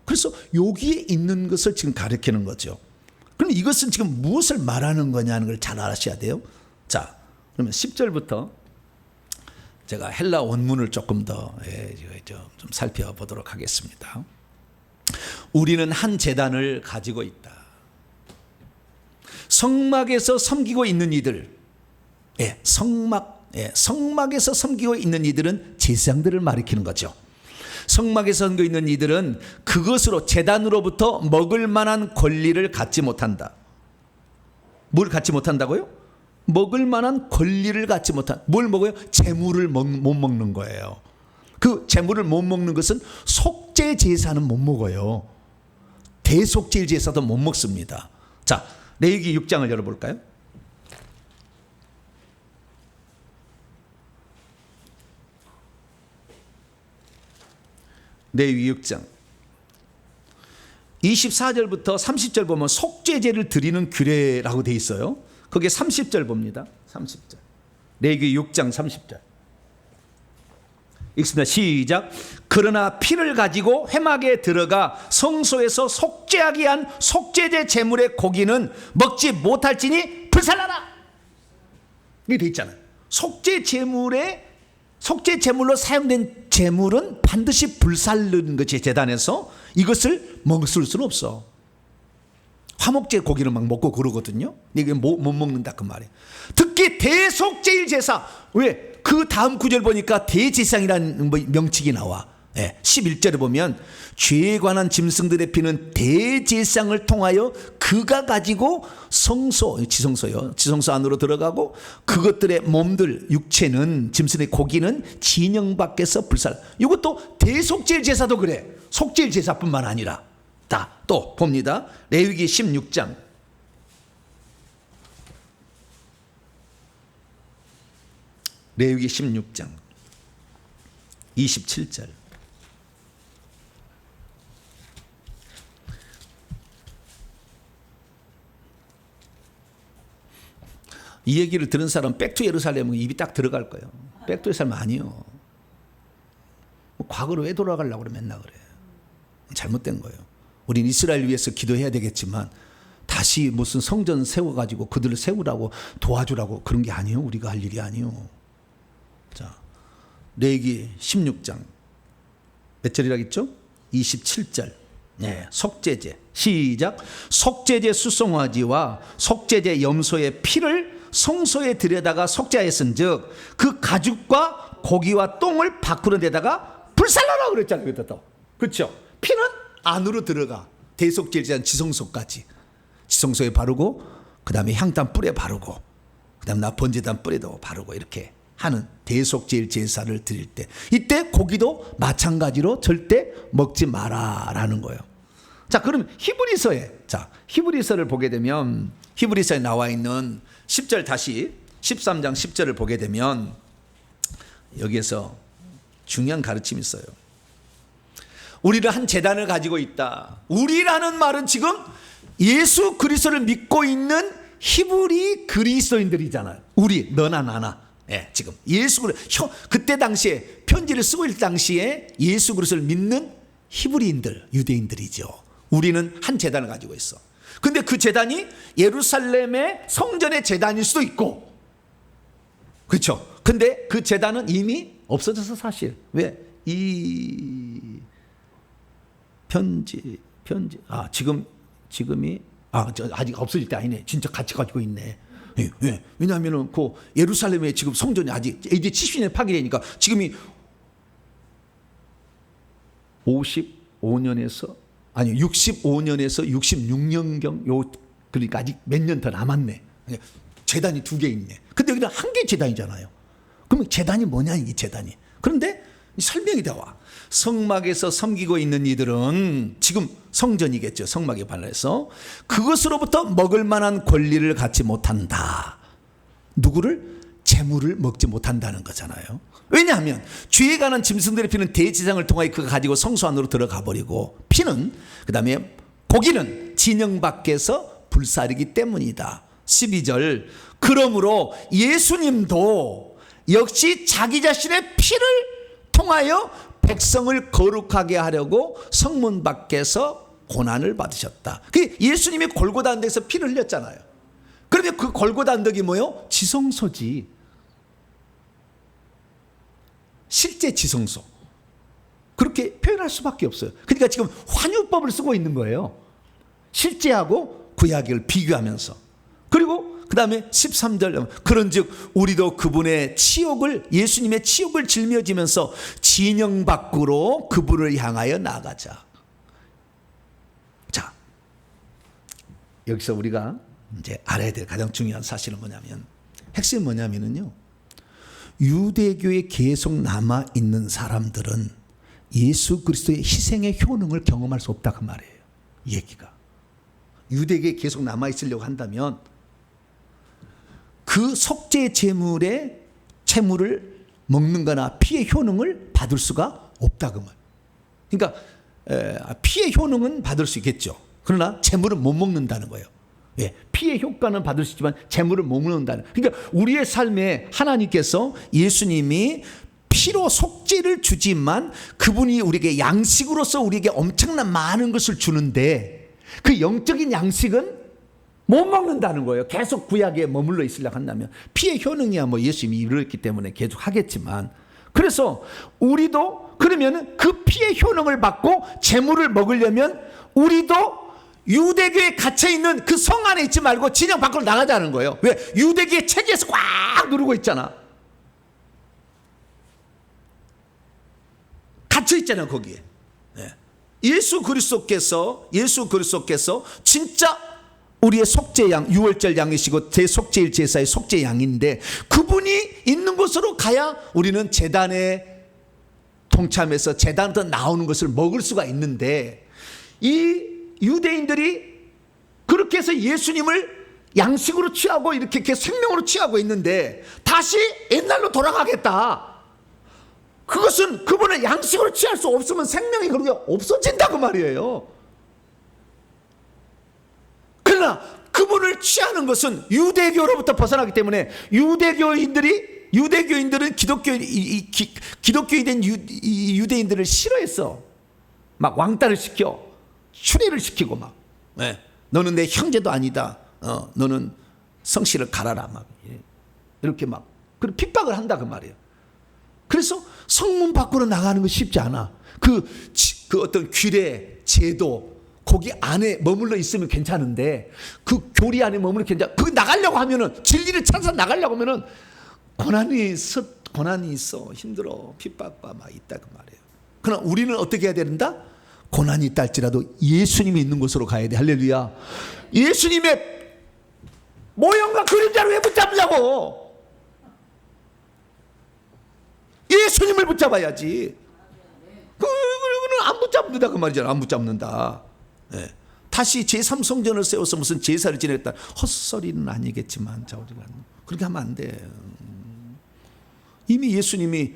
그래서 여기에 있는 것을 지금 가리키는 거죠. 그럼 이것은 지금 무엇을 말하는 거냐는 걸 잘 아셔야 돼요. 자, 그러면 10절부터 제가 헬라 원문을 조금 더 좀 살펴보도록 하겠습니다. 우리는 한 제단을 가지고 있다. 성막에서 섬기고 있는 이들, 성막에서 섬기고 있는 이들은 제사장들을 가리키는 거죠. 성막에서 섬기고 있는 이들은 그것으로 제단으로부터 먹을 만한 권리를 갖지 못한다. 뭘 갖지 못한다고요? 먹을 만한 권리를 갖지 못한. 뭘 먹어요? 재물을 못 먹는 거예요. 그 재물을 못 먹는 것은 속죄 제사는 못 먹어요. 대속죄 제사도 못 먹습니다. 자, 레위기 6장을 열어볼까요? 레위기 6장 24절부터 30절 보면 속죄제를 드리는 규례라고 돼 있어요. 거기에 30절 봅니다. 30절. 레위기 6장 30절. 읽습니다. 시작. 그러나 피를 가지고 회막에 들어가 성소에서 속죄하기 위한 속죄제 제물의 고기는 먹지 못할지니 불살라라. 이게 돼 있잖아요. 속죄 제물로 사용된 제물은 반드시 불살르는 것이 제단에서 이것을 먹을 수는 없어. 화목제 고기를 막 먹고 그러거든요. 이게 못 먹는다 그 말이에요. 특히 대속제일 제사. 왜? 그 다음 구절 보니까 대제사장이라는 명칭이 나와. 11절에 보면 죄에 관한 짐승들의 피는 대제사장을 통하여 그가 가지고 지성소 안으로 들어가고 그것들의 몸들 육체는 짐승의 고기는 진영 밖에서 불살. 이것도 대속제일 제사도 그래. 속죄일 제사뿐만 아니라 또 봅니다. 레위기 16장 레위기 16장 27절. 이 얘기를 들은 사람 백투 예루살렘은 입이 딱 들어갈 거예요. 백투 예루살렘 아니요. 과거로 왜 돌아가려고 그래 맨날 그래. 잘못된 거예요. 우린 이스라엘 위해서 기도해야 되겠지만 다시 무슨 성전 세워가지고 그들을 세우라고 도와주라고 그런 게 아니에요. 우리가 할 일이 아니에요. 자, 레위기 16장 몇 절이라겠죠? 27절. 속죄제. 시작. 속죄제 수송아지와 속죄제 염소의 피를 성소에 들여다가 속죄하였은즉 그 가죽과 고기와 똥을 밖으로 내다가 불살라라 그랬잖아요. 그렇죠? 피는 안으로 들어가. 대속제일제한 지성소까지. 지성소에 바르고 그 다음에 향단 뿔에 바르고 그 다음에 번제단 뿔에도 바르고 이렇게 하는 대속제일 제사를 드릴 때 이때 고기도 마찬가지로 절대 먹지 마라라는 거예요. 자, 그럼 히브리서를 보게 되면 히브리서에 나와 있는 10절 다시 13장 10절을 보게 되면 여기에서 중요한 가르침이 있어요. 우리는 한 제단을 가지고 있다. 우리라는 말은 지금 예수 그리스도를 믿고 있는 히브리 그리스도인들이잖아요. 우리, 너나 나나. 지금 예수 그리스도 그때 당시에 편지를 쓰고 있을 당시에 예수 그리스도를 믿는 히브리인들, 유대인들이죠. 우리는 한 제단을 가지고 있어. 근데 그 제단이 예루살렘의 성전의 제단일 수도 있고, 그렇죠? 근데 그 제단은 이미 없어져서 사실. 왜? 이 편지 지금이 아직 없어질 때 아니네. 진짜 같이 가지고 있네. 예. 왜냐하면은 그 예루살렘의 지금 성전이 아직 AD 70년에 파괴되니까 지금이 65년에서 66년경 그러니까 아직 몇 년 더 남았네. 제단이 2개 있네. 근데 여기는 한 개 제단이잖아요. 그러면 제단이 뭐냐 이 제단이. 그런데 설명이 나와. 성막에서 섬기고 있는 이들은 지금 성전이겠죠. 성막에 반해서 그것으로부터 먹을 만한 권리를 갖지 못한다. 누구를? 재물을 먹지 못한다는 거잖아요. 왜냐하면 주에 관한 짐승들의 피는 대제사장을 통하여 그가 가지고 성소 안으로 들어가 버리고, 피는 그 다음에 고기는 진영 밖에서 불사르기 때문이다. 12절, 그러므로 예수님도 역시 자기 자신의 피를 통하여 백성을 거룩하게 하려고 성문 밖에서 고난을 받으셨다. 그 예수님이 골고다 언덕에서 피를 흘렸잖아요. 그러면 그 골고다 언덕이 뭐요? 지성소지. 실제 지성소. 그렇게 표현할 수밖에 없어요. 그러니까 지금 환유법을 쓰고 있는 거예요. 실제하고 구약을 비교하면서. 그리고 그 다음에 13절, 그런즉 우리도 그분의 치욕을, 예수님의 치욕을 짊어지면서 진영 밖으로 그분을 향하여 나가자. 자, 여기서 우리가 이제 알아야 될 가장 중요한 사실은 뭐냐면, 핵심은 뭐냐면요, 유대교에 계속 남아 있는 사람들은 예수 그리스도의 희생의 효능을 경험할 수 없다 그 말이에요. 얘기가 유대교에 계속 남아 있으려고 한다면 그 속죄 제물의 채물을 먹는거나 피의 효능을 받을 수가 없다 그 말. 그러니까 피의 효능은 받을 수 있겠죠. 그러나 제물은 못 먹는다는 거예요. 예, 피의 효과는 받을 수 있지만 재물을 못 먹는다는. 그러니까 우리의 삶에 하나님께서 예수님이 피로 속죄를 주지만 그분이 우리에게 양식으로서 우리에게 엄청난 많은 것을 주는데 그 영적인 양식은 못 먹는다는 거예요. 계속 구약에 머물러 있으려고 한다면. 피의 효능이야 뭐 예수님이 이루었기 때문에 계속 하겠지만, 그래서 우리도 그러면 그 피의 효능을 받고 재물을 먹으려면 우리도 유대교에 갇혀있는 그 성 안에 있지 말고 진영 밖으로 나가자는 거예요. 왜? 유대교의 체계에서 꽉 누르고 있잖아. 갇혀있잖아요 거기에. 예수 그리스도께서 진짜 우리의 속죄양, 유월절 양이시고 대속죄일 제사의 속죄양인데 그분이 있는 곳으로 가야 우리는 제단에 동참해서 제단부터 나오는 것을 먹을 수가 있는데, 이 유대인들이 그렇게 해서 예수님을 양식으로 취하고 이렇게 생명으로 취하고 있는데 다시 옛날로 돌아가겠다. 그것은 그분을 양식으로 취할 수 없으면 생명이 그렇게 없어진다고 말이에요. 그러나 그분을 취하는 것은 유대교로부터 벗어나기 때문에 유대교인들은 기독교인 된 유대인들을 싫어했어. 막 왕따를 시켜, 추리를 시키고 막, 너는 내 형제도 아니다. 너는 성씨를 갈아라 막 이렇게 막 그런 핍박을 한다 그 말이에요. 그래서 성문 밖으로 나가는 거 쉽지 않아. 그 어떤 규례, 제도 거기 안에 머물러 있으면 괜찮은데 그 교리 안에 머물러 괜찮아. 그 나가려고 하면은 진리를 찾아서 나가려고 하면은 고난이 있어. 힘들어. 핍박과 막 있다 그 말이에요. 그러나 우리는 어떻게 해야 된다? 고난이 있다 할지라도 예수님이 있는 곳으로 가야 돼. 할렐루야. 예수님의 모형과 그림자를 왜 붙잡냐고. 예수님을 붙잡아야지. 그거는 안 붙잡는다 그 말이잖아. 안 붙잡는다. 다시 제3성전을 세워서 무슨 제사를 지냈다 헛소리는 아니겠지만 그렇게 하면 안 돼. 이미 예수님이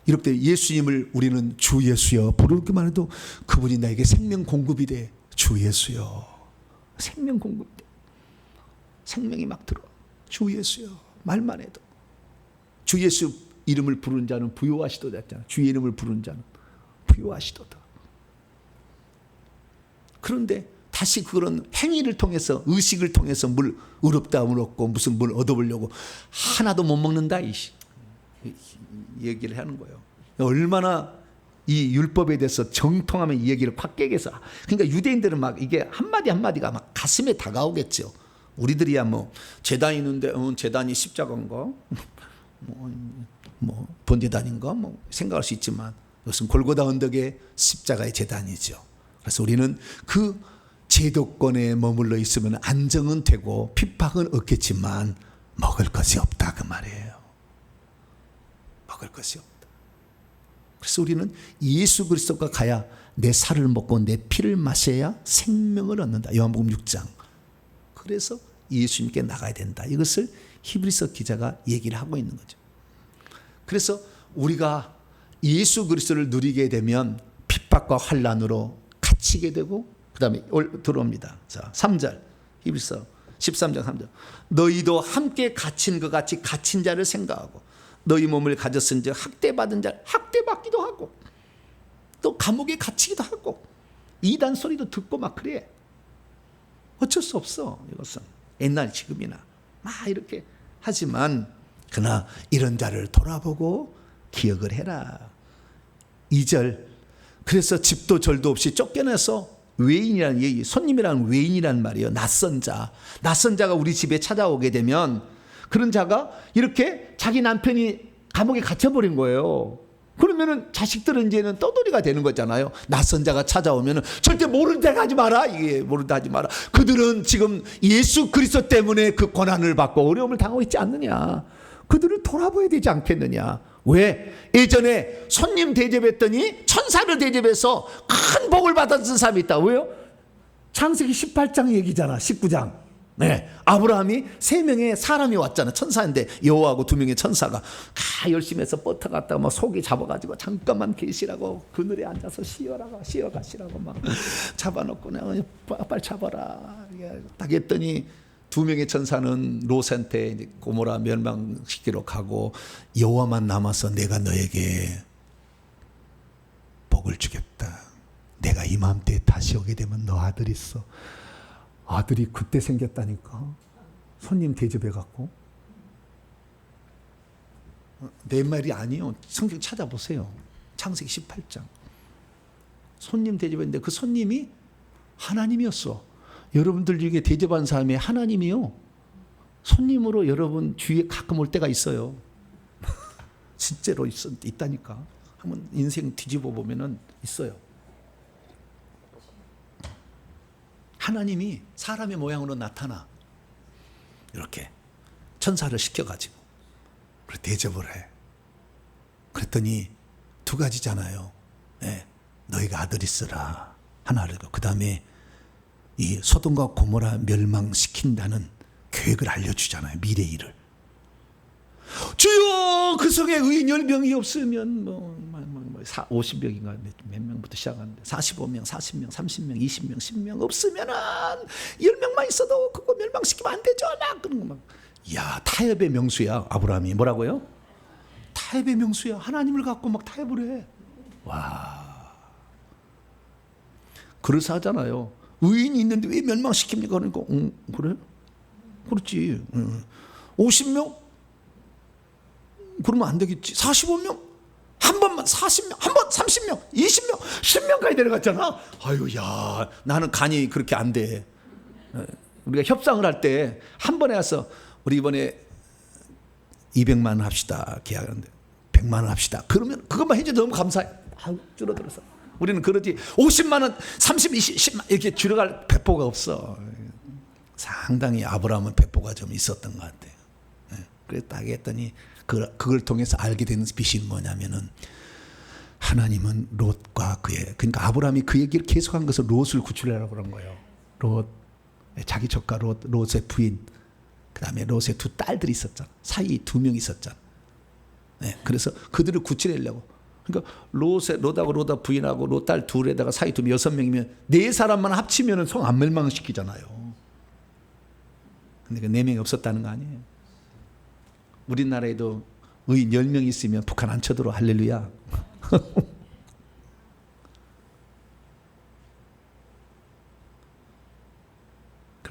이렇게 예수님을 우리는 주 예수여 부르기만 해도 그분이 나에게 생명 공급이 돼. 주 예수여. 생명 공급돼. 생명이 막 들어. 주 예수여. 말만 해도. 주 예수 이름을 부르는 자는 부요하시도다 했잖아. 주의 이름을 부르는 자는 부요하시도다. 그런데 다시 그런 행위를 통해서, 의식을 통해서 물 의롭다함을 얻고 무슨 물 얻어보려고 하나도 못 먹는다 이 얘기를 하는 거예요. 얼마나 이 율법에 대해서 정통하면 이 얘기를 확 깨겠어. 그러니까 유대인들은 막 이게 한마디 한마디가 막 가슴에 다가오겠죠. 우리들이야 뭐 제단이 있는데 제단이 십자가인가 뭐 번제단인가 뭐 생각할 수 있지만 이것은 골고다 언덕의 십자가의 제단이죠. 그래서 우리는 그 제도권에 머물러 있으면 안정은 되고 핍박은 없겠지만 먹을 것이 없다 그 말이에요. 먹을 것이 없다. 그래서 우리는 예수 그리스도가 가야 내 살을 먹고 내 피를 마셔야 생명을 얻는다. 요한복음 6장. 그래서 예수님께 나가야 된다. 이것을 히브리서 기자가 얘기를 하고 있는 거죠. 그래서 우리가 예수 그리스도를 누리게 되면 핍박과 환난으로 갇히게 되고 그 다음에 들어옵니다. 자, 3절 히브리서 13장 3절 너희도 함께 갇힌 것 같이 갇힌 자를 생각하고 너희 몸을 가졌은즉 학대받은 자 학대받기도 하고 또 감옥에 갇히기도 하고 이단 소리도 듣고 막 그래. 어쩔 수 없어. 이것은 옛날 지금이나 막 이렇게 하지만 그러나 이런 자를 돌아보고 기억을 해라. 2절 그래서 집도 절도 없이 쫓겨나서 외인이라는 얘기, 손님이라는 외인이라는 말이에요. 낯선 자가 우리 집에 찾아오게 되면 그런 자가 이렇게 자기 남편이 감옥에 갇혀버린 거예요. 그러면은 자식들은 이제는 떠돌이가 되는 거잖아요. 낯선 자가 찾아오면은 절대 모르는 데 하지 마라. 이게 모르는 데 하지 마라. 그들은 지금 예수 그리스도 때문에 그 고난을 받고 어려움을 당하고 있지 않느냐. 그들을 돌아봐야 되지 않겠느냐. 왜? 예전에 손님 대접했더니 천사를 대접해서 큰 복을 받았던 사람이 있다. 왜요? 창세기 18장 얘기잖아. 19장. 네, 아브라함이 3명의 사람이 왔잖아. 천사인데 여호와하고 2명의 천사가 열심히 해서 뻗어갔다가 막 속이 잡아가지고 잠깐만 계시라고 그늘에 앉아서 쉬어가시라고 막 잡아놓고 빨리 잡아라. 딱 했더니 2명의 천사는 롯한테 고모라 멸망시키러 가고 여호와만 남아서 내가 너에게 복을 주겠다. 내가 이맘때 다시 오게 되면 너 아들 있어. 아들이 그때 생겼다니까. 손님 대접해갖고. 내 말이 아니에요. 성경 찾아보세요. 창세기 18장. 손님 대접했는데 그 손님이 하나님이었어. 여러분들 중에 대접한 사람이 하나님이요. 손님으로 여러분 주위에 가끔 올 때가 있어요. 진짜로 있다니까. 한번 인생 뒤집어 보면은 있어요. 하나님이 사람의 모양으로 나타나 이렇게 천사를 시켜가지고 대접을 해. 그랬더니 2가지잖아요. 네, 너희가 아들 있으라 하나를. 그 다음에 이 소돔과 고모라 멸망시킨다는 계획을 알려주잖아요. 미래 일을. 주여 그 성에 의인 10명이 없으면 50명인가 몇 명부터 시작하는데 45명, 40명, 30명, 20명, 10명 없으면은 10명만 있어도 그거 멸망시키면 안 되죠. 막 그런 거 막. 야, 타협의 명수야. 아브라함이 뭐라고요? 타협의 명수야. 하나님을 갖고 막 타협을 해. 와. 그래서 하잖아요. 의인이 있는데 왜 멸망시킵니까? 그러니까 그래? 그렇지. 50명? 그러면 안 되겠지. 45명? 한 번만 40명, 한 번 30명, 20명, 10명까지 내려갔잖아. 아유, 야, 나는 간이 그렇게 안 돼. 우리가 협상을 할 때 한 번에 와서 우리 이번에 200만 원 합시다. 계약하는데 100만 원 합시다. 그러면 그것만 해줘 너무 감사해. 아유, 줄어들어서. 우리는 그러지 50만 원, 30, 20, 10만 이렇게 줄여갈 배포가 없어. 상당히 아브라함은 배포가 좀 있었던 것 같아요. 그래서 딱 했더니 그걸 통해서 알게 되는 빛이 뭐냐면은 하나님은 롯과 그러니까 아브라함이 그 얘기를 계속한 것을 롯을 구출하라고 그런 거예요. 롯, 자기 조카 롯의 부인, 그 다음에 롯의 2 딸들이 있었잖아. 사이 2명 있었잖아. 네, 그래서 그들을 구출하려고. 그러니까 롯하고 롯 부인하고 롯 딸 2에다가 사이 2명 6명이면 4사람만 합치면 성 안 멸망시키잖아요. 근데 그 4명이 없었다는 거 아니에요. 우리나라에도 의인 10명 있으면 북한 안 쳐들어. 할렐루야.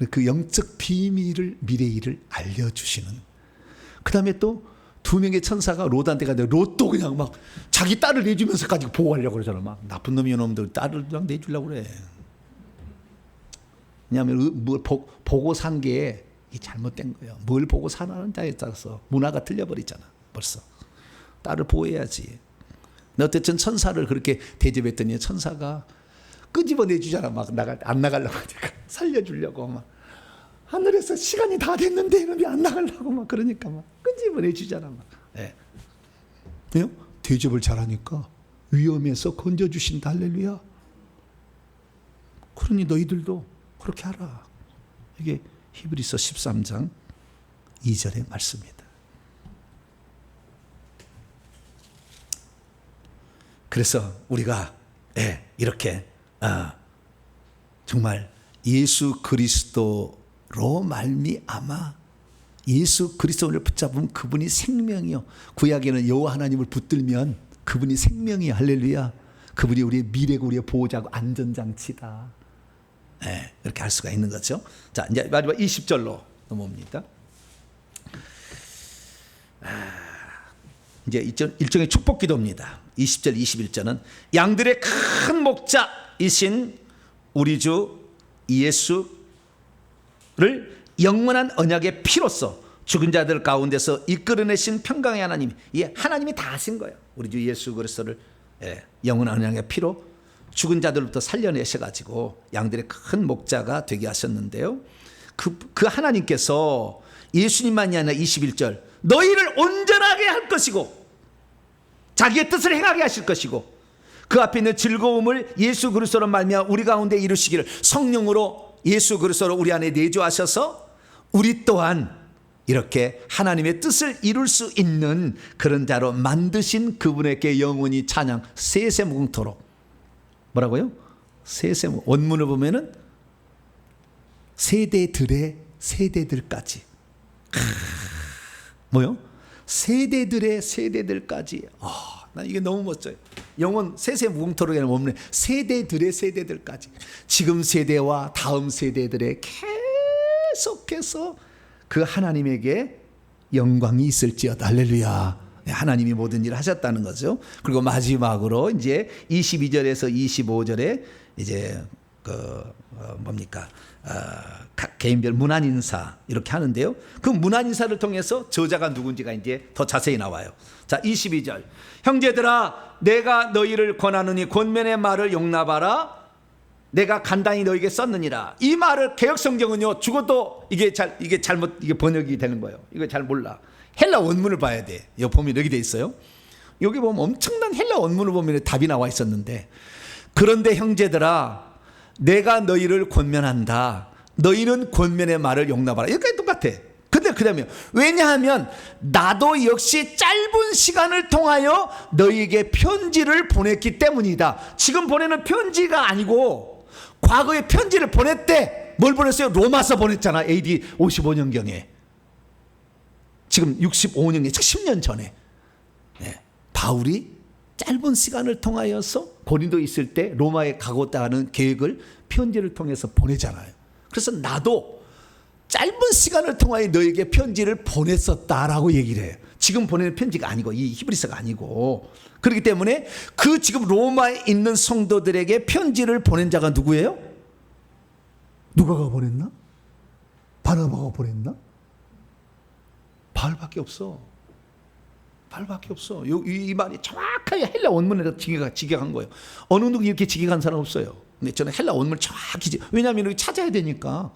그 영적 비밀을, 미래일을 알려주시는. 그 다음에 또 2명의 천사가 롯한테 가는데 롯도 그냥 막 자기 딸을 내주면서까지 보호하려고 그러잖아. 막 나쁜 놈이 놈들 딸을 그냥 내주려고 그래. 왜냐하면 뭘 보고 산 게 잘못된 거예요. 뭘 보고 사는 자에 따라서 문화가 틀려버리잖아. 벌써 딸을 보호해야지. 어쨌든 천사를 그렇게 대접했더니 천사가 끄집어내주잖아. 막 안 나가려고 하니까 살려주려고 막 하늘에서 시간이 다 됐는데 이놈이 안 나가려고 막 그러니까 막 끄집어내주잖아. 막. 네. 대접을 잘하니까 위험에서 건져주신다. 할렐루야. 그러니 너희들도 그렇게 하라. 이게 히브리서 13장 2절의 말씀입니다. 그래서 우리가 이렇게 정말 예수 그리스도로 말미암아 예수 그리스도를 붙잡으면 그분이 생명이요. 구약에는 여호와 하나님을 붙들면 그분이 생명이요. 할렐루야. 그분이 우리의 미래고 우리의 보호자고 안전장치다. 그렇게 할 수가 있는 거죠. 자, 이제 마지막 20절로 넘어옵니다. 이제 일종의 축복 기도입니다. 20절, 21절은 양들의 큰 목자이신 우리 주 예수를 영원한 언약의 피로써 죽은 자들 가운데서 이끌어내신 평강의 하나님, 이 하나님이 다 하신 거예요. 우리 주 예수 그리스도를 영원한 언약의 피로 죽은 자들부터 살려내셔가지고 양들의 큰 목자가 되게 하셨는데요. 그 하나님께서 예수님만이 아니라 21절 너희를 온전하게 할 것이고 자기의 뜻을 행하게 하실 것이고 그 앞에 있는 즐거움을 예수 그리스도로 말미암아 우리 가운데 이루시기를 성령으로 예수 그리스도로 우리 안에 내주하셔서 우리 또한 이렇게 하나님의 뜻을 이룰 수 있는 그런 자로 만드신 그분에게 영원히 찬양 세세무궁토록. 뭐라고요? 원문을 보면은 세대들의 세대들까지. 뭐요? 세대들의 세대들까지. 난 이게 너무 멋져요. 영원 세세무궁토록에 보면 세대들의 세대들까지. 지금 세대와 다음 세대들의 계속해서 그 하나님에게 영광이 있을지어다. 할렐루야. 하나님이 모든 일을 하셨다는 거죠. 그리고 마지막으로 이제 22절에서 25절에 이제 각 개인별 문안 인사 이렇게 하는데요. 그 문안 인사를 통해서 저자가 누군지가 이제 더 자세히 나와요. 자, 22절. 형제들아, 내가 너희를 권하느니 권면의 말을 용납하라. 내가 간단히 너에게 썼느니라. 이 말을 개역 성경은요, 죽어도 이게 잘못 번역이 되는 거예요. 이거 잘 몰라. 헬라 원문을 봐야 돼. 여기 보면 여기 돼 있어요. 여기 보면 엄청난 헬라 원문을 보면 답이 나와 있었는데, 그런데 형제들아, 내가 너희를 권면한다. 너희는 권면의 말을 용납하라. 여기까지 똑같아. 근데 그다음에 왜냐하면 나도 역시 짧은 시간을 통하여 너희에게 편지를 보냈기 때문이다. 지금 보내는 편지가 아니고 과거에 편지를 보냈대. 뭘 보냈어요? 로마서 보냈잖아. AD 55년경에. 지금 65년경에 10년 전에 바울이 짧은 시간을 통하여서 고린도에 있을 때 로마에 가고자 하는 계획을 편지를 통해서 보내잖아요. 그래서 나도 짧은 시간을 통하여 너에게 편지를 보냈었다라고 얘기를 해요. 지금 보내는 편지가 아니고 이 히브리서가 아니고. 그렇기 때문에 그 지금 로마에 있는 성도들에게 편지를 보낸 자가 누구예요? 누가가 보냈나? 바나바가 보냈나? 바울밖에 없어. 바울밖에 없어. 이 말이 정확하게 헬라 원문에다 직역한 거예요. 어느 누구 이렇게 직역한 사람 없어요. 근데 저는 헬라 원문을 정확히 왜냐하면 여기 찾아야 되니까.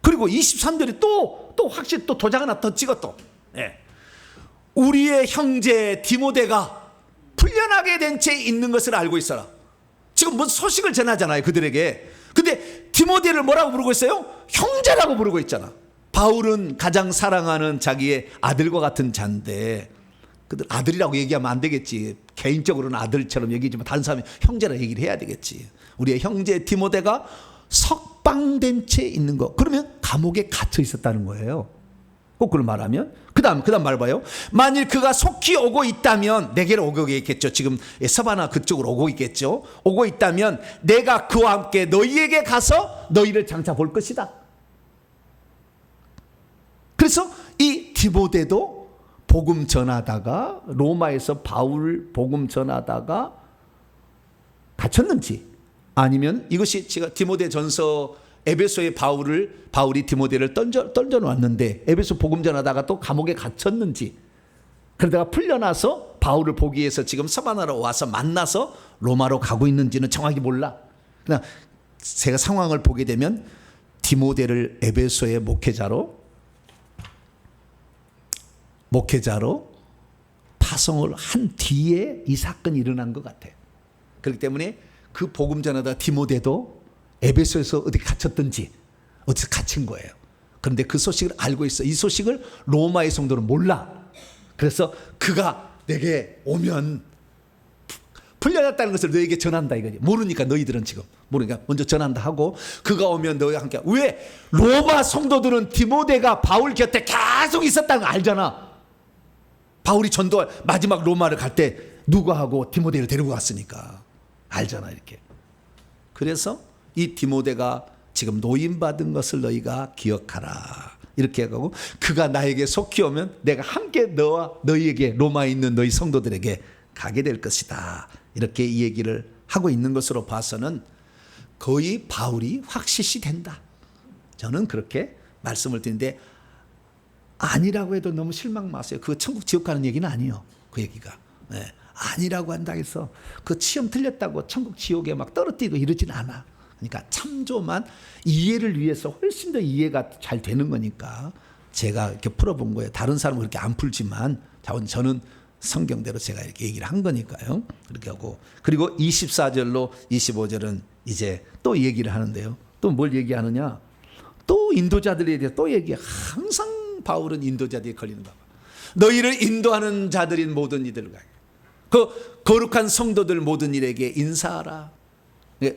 그리고 23절에 또 확실히 또 도장 하나 더 찍어 또. 우리의 형제 디모데가 풀려나게 된 채 있는 것을 알고 있어라. 지금 무슨 소식을 전하잖아요, 그들에게. 근데 디모데를 뭐라고 부르고 있어요? 형제라고 부르고 있잖아. 바울은 가장 사랑하는 자기의 아들과 같은 자인데, 그들 아들이라고 얘기하면 안 되겠지. 개인적으로는 아들처럼 얘기하지만 다른 사람이 형제라 얘기를 해야 되겠지. 우리의 형제 디모데가 석방된 채 있는 거. 그러면 감옥에 갇혀 있었다는 거예요. 거꾸로 말하면 그다음 말 봐요. 만일 그가 속히 오고 있다면 내게로 오고 있겠죠. 지금 서바나 그쪽으로 오고 있겠죠. 오고 있다면 내가 그와 함께 너희에게 가서 너희를 장차 볼 것이다. 그래서 이 디모데도 복음 전하다가 로마에서 바울 복음 전하다가 갇혔는지, 아니면 이것이 제가 디모데 전서 에베소의 바울이 디모데를 던져 놨는데 에베소 복음 전하다가 또 감옥에 갇혔는지, 그러다가 풀려나서 바울을 보기 위해서 지금 서바나로 와서 만나서 로마로 가고 있는지는 정확히 몰라. 그냥 제가 상황을 보게 되면 디모데를 에베소의 목회자로 파송을 한 뒤에 이 사건이 일어난 것 같아요. 그렇기 때문에 그 복음 전하다 디모데도 에베소에서 어디 갇혔든지 어디서 갇힌 거예요. 그런데 그 소식을 알고 있어. 이 소식을 로마의 성도는 몰라. 그래서 그가 내게 오면 풀려났다는 것을 너에게 전한다 이거지. 모르니까 너희들은 지금 모르니까 먼저 전한다 하고, 그가 오면 너희와 함께. 왜? 로마 성도들은 디모데가 바울 곁에 계속 있었다는 거 알잖아. 바울이 전도 마지막 로마를 갈 때 누구하고 디모데를 데리고 갔으니까 알잖아 이렇게. 그래서 이 디모데가 지금 노임받은 것을 너희가 기억하라 이렇게 하고, 그가 나에게 속히 오면 내가 함께 너와 너희에게 로마에 있는 너희 성도들에게 가게 될 것이다 이렇게 이 얘기를 하고 있는 것으로 봐서는 거의 바울이 확실시 된다. 저는 그렇게 말씀을 드리는데, 아니라고 해도 너무 실망 마세요. 그거 천국 지옥 가는 얘기는 아니에요. 그 얘기가. 네. 아니라고 한다 해서 그 시험 틀렸다고 천국 지옥에 막 떨어뜨리고 이러진 않아. 그러니까 참조만 이해를 위해서 훨씬 더 이해가 잘 되는 거니까 제가 이렇게 풀어본 거예요. 다른 사람은 그렇게 안 풀지만 저는 성경대로 제가 이렇게 얘기를 한 거니까요. 그렇게 하고, 그리고 24절로 25절은 이제 또 얘기를 하는데요. 또 뭘 얘기하느냐? 또 인도자들에 대해서 또 얘기해. 항상 바울은 인도자들이 걸리는가 봐. 너희를 인도하는 자들인 모든 이들과 그 거룩한 성도들 모든 일에게 인사하라.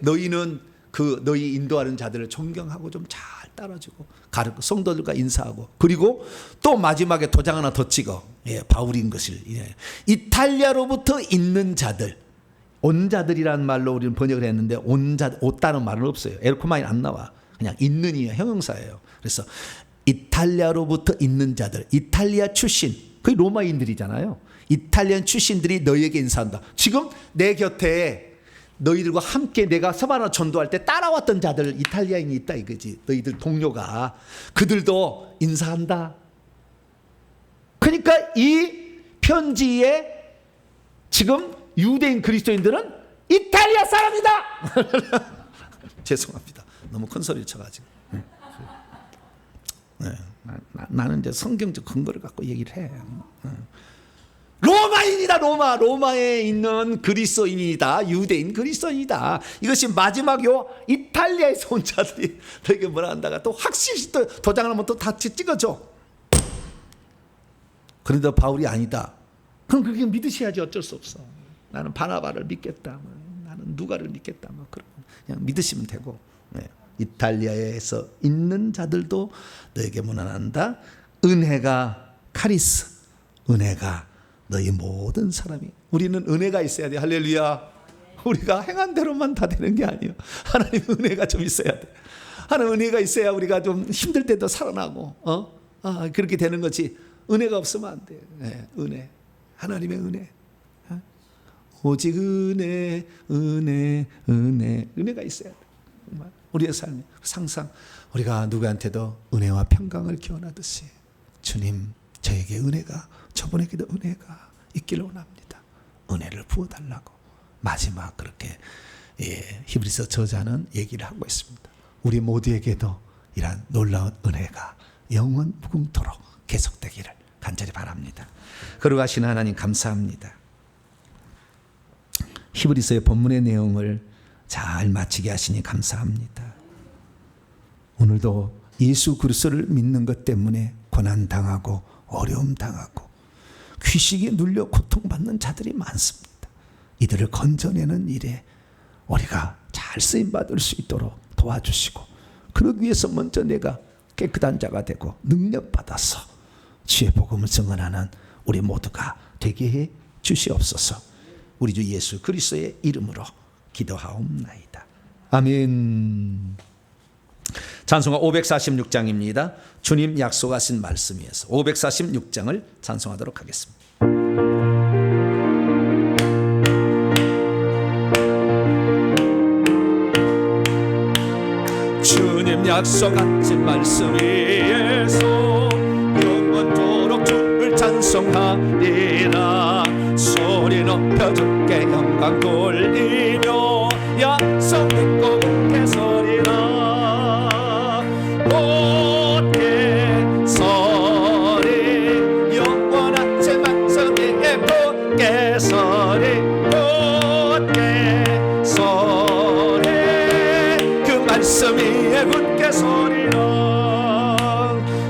너희는 그 너희 인도하는 자들을 존경하고 좀 잘 따라주고 가르고 성도들과 인사하고, 그리고 또 마지막에 도장 하나 더 찍어. 바울인 것을. 이탈리아로부터 있는 자들, 온 자들이라는 말로 우리는 번역을 했는데 온다는 말은 없어요. 에르코마인 안 나와. 그냥 있는이에요. 형용사예요. 그래서 이탈리아로부터 있는 자들, 이탈리아 출신, 거의 로마인들이잖아요. 이탈리안 출신들이 너희에게 인사한다. 지금 내 곁에 너희들과 함께 내가 서바나 전도할 때 따라왔던 자들, 이탈리아인이 있다 이거지. 너희들 동료가. 그들도 인사한다. 그러니까 이 편지에 지금 유대인 그리스도인들은 이탈리아 사람이다. 죄송합니다. 너무 큰 소리를 쳐가지고. 네. 나는 이제 성경적 근거를 갖고 얘기를 해. 로마인이다. 로마에 있는 그리스도인이다. 유대인 그리스도인이다. 이것이 마지막이요. 이탈리아에서 온 자들이 너에게 뭐라 한다가 또 확실히 또 도장을 한번 또 다 찍어줘. 그런데 바울이 아니다. 그럼 그렇게 믿으셔야지. 어쩔 수 없어. 나는 바나바를 믿겠다. 나는 누가를 믿겠다. 그냥 믿으시면 되고. 네. 이탈리아에서 있는 자들도 너에게 문안한다. 은혜가 카리스, 은혜가 너희 모든 사람이. 우리는 은혜가 있어야 돼. 할렐루야. 우리가 행한 대로만 다 되는 게 아니에요. 하나님 은혜가 좀 있어야 돼. 하나님 은혜가 있어야 우리가 좀 힘들 때도 살아나고 그렇게 되는 거지. 은혜가 없으면 안 돼. 네, 은혜, 하나님의 은혜. 오직 은혜가 있어야 돼. 정말 우리의 삶에 항상 우리가 누구한테도 은혜와 평강을 기원하듯이 주님, 저에게 은혜가, 저분에게도 은혜가 있기를 원합니다. 은혜를 부어달라고 마지막 그렇게 히브리서 저자는 얘기를 하고 있습니다. 우리 모두에게도 이러한 놀라운 은혜가 영원 무궁토록 계속되기를 간절히 바랍니다. 거룩하신 하나님 감사합니다. 히브리서의 본문의 내용을 잘 마치게 하시니 감사합니다. 오늘도 예수 그리스도를 믿는 것 때문에 고난당하고 어려움 당하고 귀식에 눌려 고통받는 자들이 많습니다. 이들을 건져내는 일에 우리가 잘 쓰임받을 수 있도록 도와주시고, 그러기 위해서 먼저 내가 깨끗한 자가 되고 능력받아서 주의 복음을 증언하는 우리 모두가 되게 해 주시옵소서. 우리 주 예수 그리스도의 이름으로 기도하옵나이다. 아멘. 찬송가 546장입니다. 주님 약속하신 말씀이어서 546장을 찬송하도록 하겠습니다. 주님 약속하신 말씀 위에서 영원토록 주를 찬송하리라. 소리 높여 주께 영광 돌리며 약속 믿고 굳게 서리라. 굳게 서리 영원한 제 말씀 위에 굳게 서리. 굳게 서리 그 말씀 위에 굳게 서리라.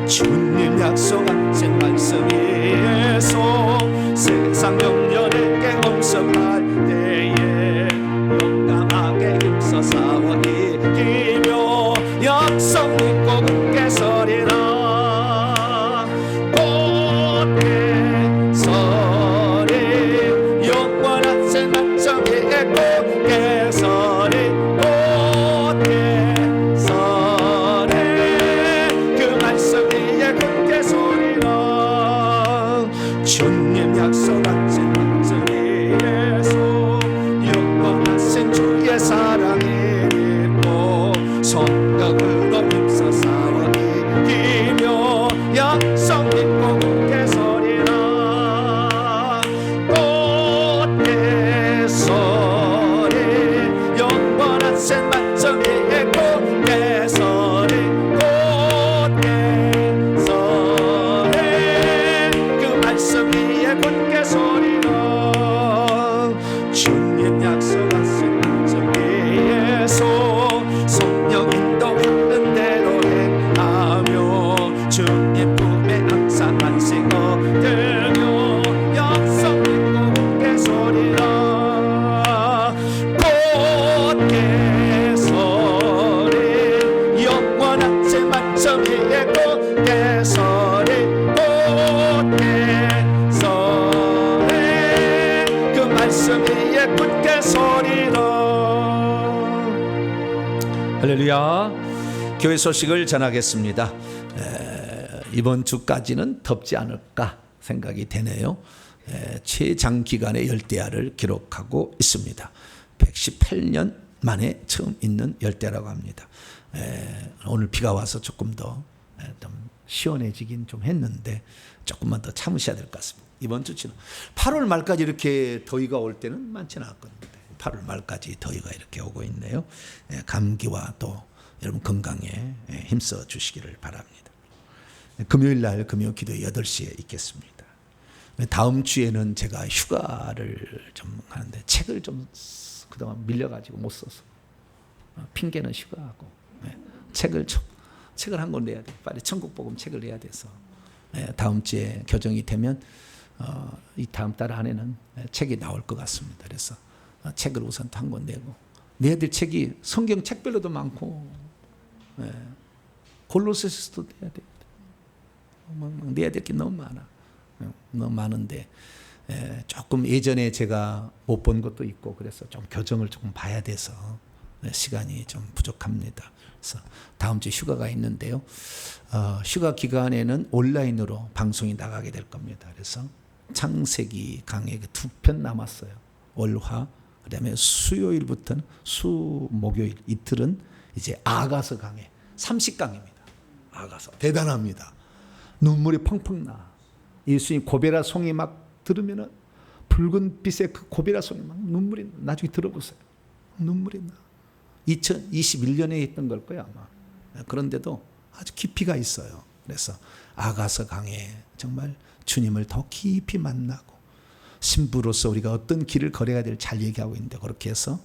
주님 약속하신 말씀 위에서 세상 영년에게 엄습할 때에 용감하게 힘써 싸워 이기며 약속 믿고 굳게 서리라. 굳게 서리 영원한 새 말씀 위에 굳게 서리. 굳게 서리 그 말씀 위에 굳게 서리라. 주님 약속하신 말씀 위에서 영원하신 주의 사랑에 믿고 성령으로 힘써 싸워 이기며 약속 믿고 굳게 서리라. 굳게 서리 영원하신 말씀 위에 굳게 서리. 굳게 서리 그 말씀 위에 굳게 서리라. 주님 약속하신 말씀 위에서 성령 인도하는 대로 행하며 주님 품에 항상 안식 얻으며 약속 믿고 굳게 서리라. 굳게 서리 영원한 제 말씀 위에 굳게 서리. 굳게 서리 그 말씀 위에 굳게 서리라. 할렐루야. 교회 소식을 전하겠습니다. 이번 주까지는 덥지 않을까 생각이 되네요. 최장기간의 열대야를 기록하고 있습니다. 118년 만에 처음 있는 열대라고 합니다. 오늘 비가 와서 조금 더 좀 시원해지긴 좀 했는데 조금만 더 참으셔야 될 것 같습니다. 이번 주치는 8월 말까지 이렇게 더위가 올 때는 많지는 않거든요. 8월 말까지 더위가 이렇게 오고 있네요. 감기와 또 여러분 건강에 힘써 주시기를 바랍니다. 금요일 날 금요 기도 8시에 있겠습니다. 다음 주에는 제가 휴가를 좀 하는데 책을 좀 그동안 밀려가지고 못 써서 핑계는 휴가하고 책을 한 권 내야 돼. 빨리 천국복음 책을 내야 돼서 다음 주에 교정이 되면 이 다음 달 안에는 책이 나올 것 같습니다. 그래서 책을 우선 한 권 내고 내야 될 책이 성경 책별로도 많고 골로새서도 내야 돼. 내야 될 게 너무 많아. 너무 많은데 조금 예전에 제가 못 본 것도 있고 그래서 좀 교정을 조금 봐야 돼서 시간이 좀 부족합니다. 그래서 다음 주 휴가가 있는데요. 휴가 기간에는 온라인으로 방송이 나가게 될 겁니다. 그래서 창세기 강의 2편 남았어요. 월화 그다음에 수요일부터는 목요일 이틀은 이제 아가서 강의 30강입니다. 아가서 대단합니다. 눈물이 펑펑 나. 예수님 고베라 송이 막 들으면은 붉은 빛의 그 고베라 송이 막 눈물이 나. 나중에 들어보세요. 눈물이 나. 2021년에 했던 걸 거예요 아마. 그런데도 아주 깊이가 있어요. 그래서 아가서 강에 정말 주님을 더 깊이 만나고 신부로서 우리가 어떤 길을 걸어야 될 잘 얘기하고 있는데 그렇게 해서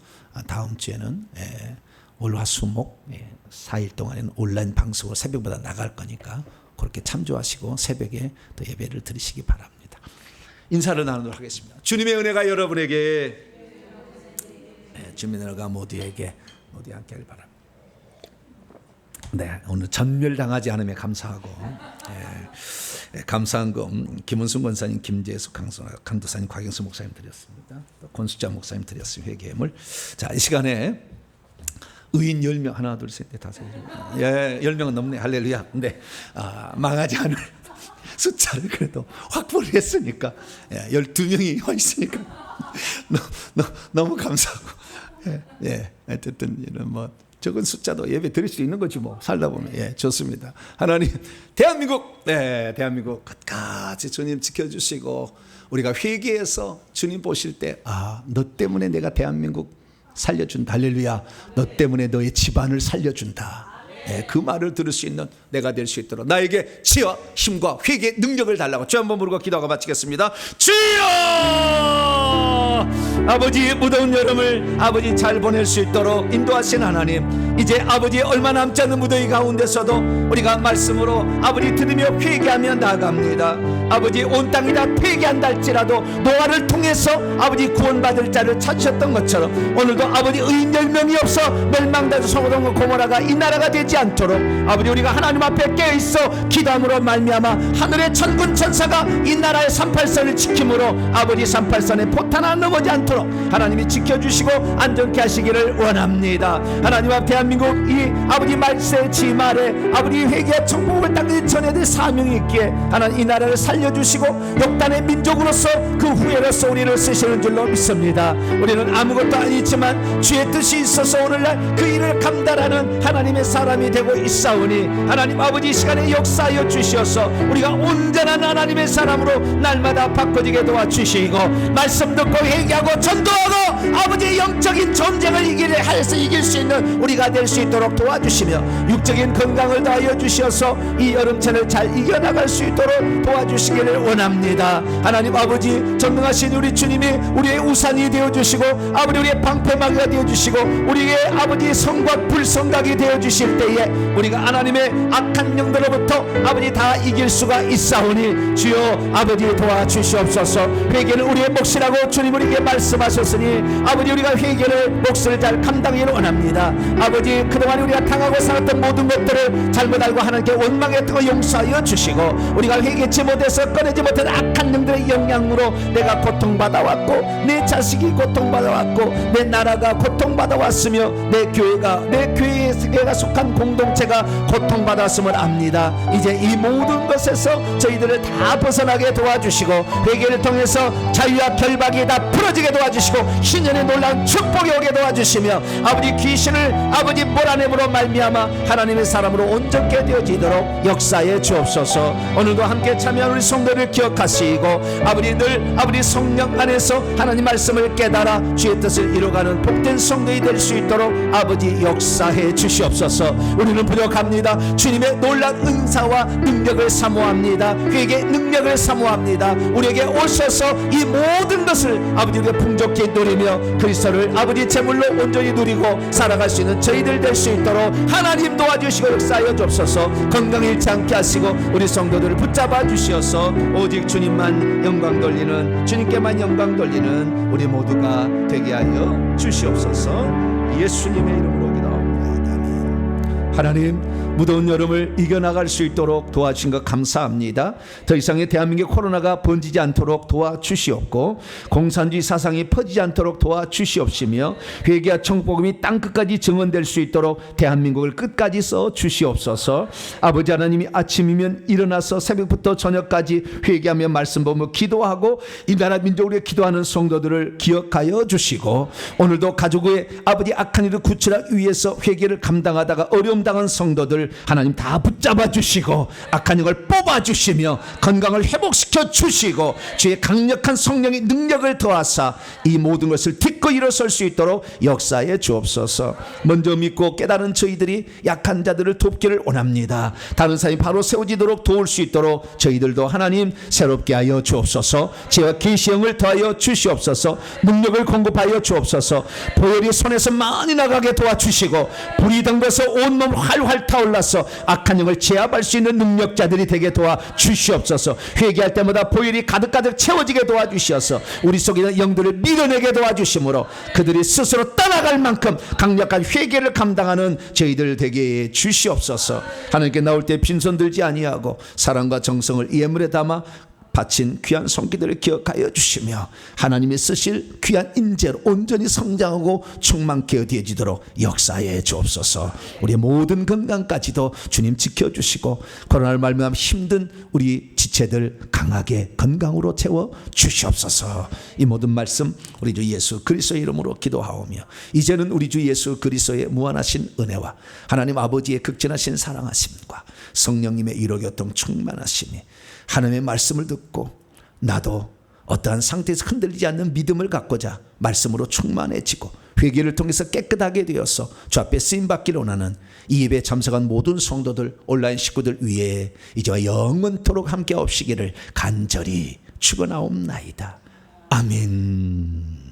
다음 주에는 월화수목 4일 동안에는 온라인 방송으로 새벽보다 나갈 거니까 그렇게 참조하시고 새벽에 또 예배를 드리시기 바랍니다. 인사를 나누도록 하겠습니다. 주님의 은혜가 여러분에게 주님의 은혜가 모두에게 함께 하길 바랍니다. 네, 오늘 전멸당하지 않음에 감사하고 감사한 거 김은순 권사님, 김재수 강도사님, 곽영수 목사님 드렸습니다. 또 권숙자 목사님 드렸습니다. 회개물. 자, 이 시간에 의인 10명 하나 둘 셋 넷 다섯 예, 10명은 넘네. 할렐루야. 근데 망하지 않을 숫자를 그래도 확보를 했으니까 12명이 와 있으니까 너무 감사하고 어쨌든 이런 뭐 적은 숫자도 예배 드릴 수 있는 거지 뭐 살다 보면 좋습니다. 하나님 대한민국 대한민국 끝까지 주님 지켜주시고 우리가 회개해서 주님 보실 때 너 때문에 내가 대한민국 살려준다. 할렐루야. 너 때문에 너의 집안을 살려준다. 그 말을 들을 수 있는 내가 될 수 있도록 나에게 지혜와 힘과 회개의 능력을 달라고 주 한번 부르고 기도하고 마치겠습니다. 주여! 아버지 무더운 여름을 아버지 잘 보낼 수 있도록 인도하신 하나님, 이제 아버지 얼마 남지 않은 무더위 가운데서도 우리가 말씀으로 아버지 들으며 회개하며 나아갑니다. 아버지 온 땅이 다 회개한다 할지라도 노아를 통해서 아버지 구원받을 자를 찾으셨던 것처럼 오늘도 아버지 의인 10명이 없어 멸망된 소돔과 고모라가 이 나라가 되지 않도록 아버지 우리가 하나님 앞에 깨어있어 기도함으로 말미암아 하늘의 천군 천사가 이 나라의 38선을 지킴으로 아버지 38선에 포탄 하나 넘어지 않도록 하나님이 지켜주시고 안전케 하시기를 원합니다. 하나님 앞 대한민국 이 아버지 말세 지말에 아버지 회개와 천국을 땅에 전해야 될 사명이 있기에 하나님 이 나라를 살려주시고 역단의 민족으로서 그 후예로서 우리를 쓰시는 줄로 믿습니다. 우리는 아무것도 아니지만 주의 뜻이 있어서 오늘날 그 일을 감당하는 하나님의 사람이 되고 있사오니 하나님 아버지 시간에 역사하여 주시어서 우리가 온전한 하나님의 사람으로 날마다 바꿔지게 도와주시고 말씀 듣고 회개하고 전도하고 아버지의 영적인 전쟁을 이길 수 있는 우리가 될 수 있도록 도와주시며 육적인 건강을 다하여 주시어서 이 여름철을 잘 이겨나갈 수 있도록 도와주시기를 원합니다. 하나님 아버지 전능하신 우리 주님이 우리의 우산이 되어주시고 아버지 우리의 방패막이가 되어주시고 우리의 아버지 성곽 불성각이 되어주실 때에 우리가 하나님의 악한 영들로부터 아버지 다 이길 수가 있사오니 주여 아버지 도와주시옵소서. 회개는 우리의 몫이라고 주님 우리에게 말씀하셨으니 아버지 우리가 회개를 몫을 잘 감당하기를 원합니다. 아버지 그동안 우리가 당하고 살았던 모든 것들을 잘못 알고 하나님께 원망했던 거 용서하여 주시고 우리가 회개치 못해서 꺼내지 못한 악한 영들의 영향으로 내가 고통받아왔고 내 자식이 고통받아왔고 내 나라가 고통받아왔으며 내 교회가 속한 공동체가 고통받았음을 압니다. 이제 이 모든 것에서 저희들을 다 벗어나게 도와주시고 회개를 통해서 자유와 결박이 다 풀어지게 도와주시고 신년의 놀라운 축복이 오게 도와주시며 아버지 귀신을 아버지 몰아내므로 말미암아 하나님의 사람으로 온전케 되어지도록 역사에 주옵소서. 오늘도 함께 참여한 우리 성도를 기억하시고 아버지 늘 아버지 성령 안에서 하나님 말씀을 깨달아 주의 뜻을 이루어가는 복된 성도이 될 수 있도록 아버지 역사해 주시옵소서. 우리는 부족합니다. 주님의 놀라운 은사와 능력을 사모합니다. 회개의 능력을 사모합니다. 우리에게 오셔서 이 모든 것을 아버지 우리가 풍족히 누리며 그리스도를 아버지 제물로 온전히 누리고 살아갈 수 있는 저희들 될 수 있도록 하나님 도와주시고 역사하여 주옵소서. 건강 잃지 않게 하시고 우리 성도들을 붙잡아 주시어서 오직 주님만 영광 돌리는 주님께만 영광 돌리는 우리 모두가 되게 하여 주시옵소서. 예수님의 이름으로 기도합니다. 아멘. 하나님 무더운 여름을 이겨나갈 수 있도록 도와주신 것 감사합니다. 더 이상의 대한민국 코로나가 번지지 않도록 도와주시옵고 공산주의 사상이 퍼지지 않도록 도와주시옵시며 회개와 천국복음이 땅끝까지 증언될 수 있도록 대한민국을 끝까지 써주시옵소서. 아버지 하나님이 아침이면 일어나서 새벽부터 저녁까지 회개하며 말씀 보며 기도하고 이 나라 민족을 위해 기도하는 성도들을 기억하여 주시고 오늘도 가족의 아버지 악한 일을 구출하기 위해서 회개를 감당하다가 어려움 당한 성도들 하나님 다 붙잡아 주시고 악한 영을 뽑아 주시며 건강을 회복시켜 주시고 주의 강력한 성령의 능력을 더하사 이 모든 것을 딛고 일어설 수 있도록 역사해 주옵소서. 먼저 믿고 깨달은 저희들이 약한 자들을 돕기를 원합니다. 다른 사람이 바로 세워지도록 도울 수 있도록 저희들도 하나님 새롭게 하여 주옵소서. 지혜와 계시의 영을 더하여 주시옵소서. 능력을 공급하여 주옵소서. 보혈이 손에서 많이 나가게 도와주시고 불이 덩겨서 온몸 활활 타올라서 악한 영을 제압할 수 있는 능력자들이 되게 도와주시옵소서. 회개할 때 때마다 보혈이 가득가득 채워지게 도와주셔서 우리 속에 있는 영들을 밀어내게 도와주심으로 그들이 스스로 떠나갈 만큼 강력한 회개를 감당하는 저희들 되게 해 주시옵소서. 하나님께 나올 때 빈손 들지 아니하고 사랑과 정성을 예물에 담아 바친 귀한 손기들을 기억하여 주시며 하나님이 쓰실 귀한 인재로 온전히 성장하고 충만케 되어지도록 역사해 주옵소서. 우리의 모든 건강까지도 주님 지켜주시고 코로나를 말미암아 힘든 우리 지체들 강하게 건강으로 채워 주시옵소서. 이 모든 말씀 우리 주 예수 그리스도의 이름으로 기도하오며 이제는 우리 주 예수 그리스도의 무한하신 은혜와 하나님 아버지의 극진하신 사랑하심과 성령님의 위로교통 충만하심이 하나님의 말씀을 듣고 나도 어떠한 상태에서 흔들리지 않는 믿음을 갖고자 말씀으로 충만해지고 회개를 통해서 깨끗하게 되어서 주 앞에 쓰임받기를 원하는 이 예배에 참석한 모든 성도들 온라인 식구들 위에 이제와 영원토록 함께 없시기를 간절히 축원하옵나이다. 아멘.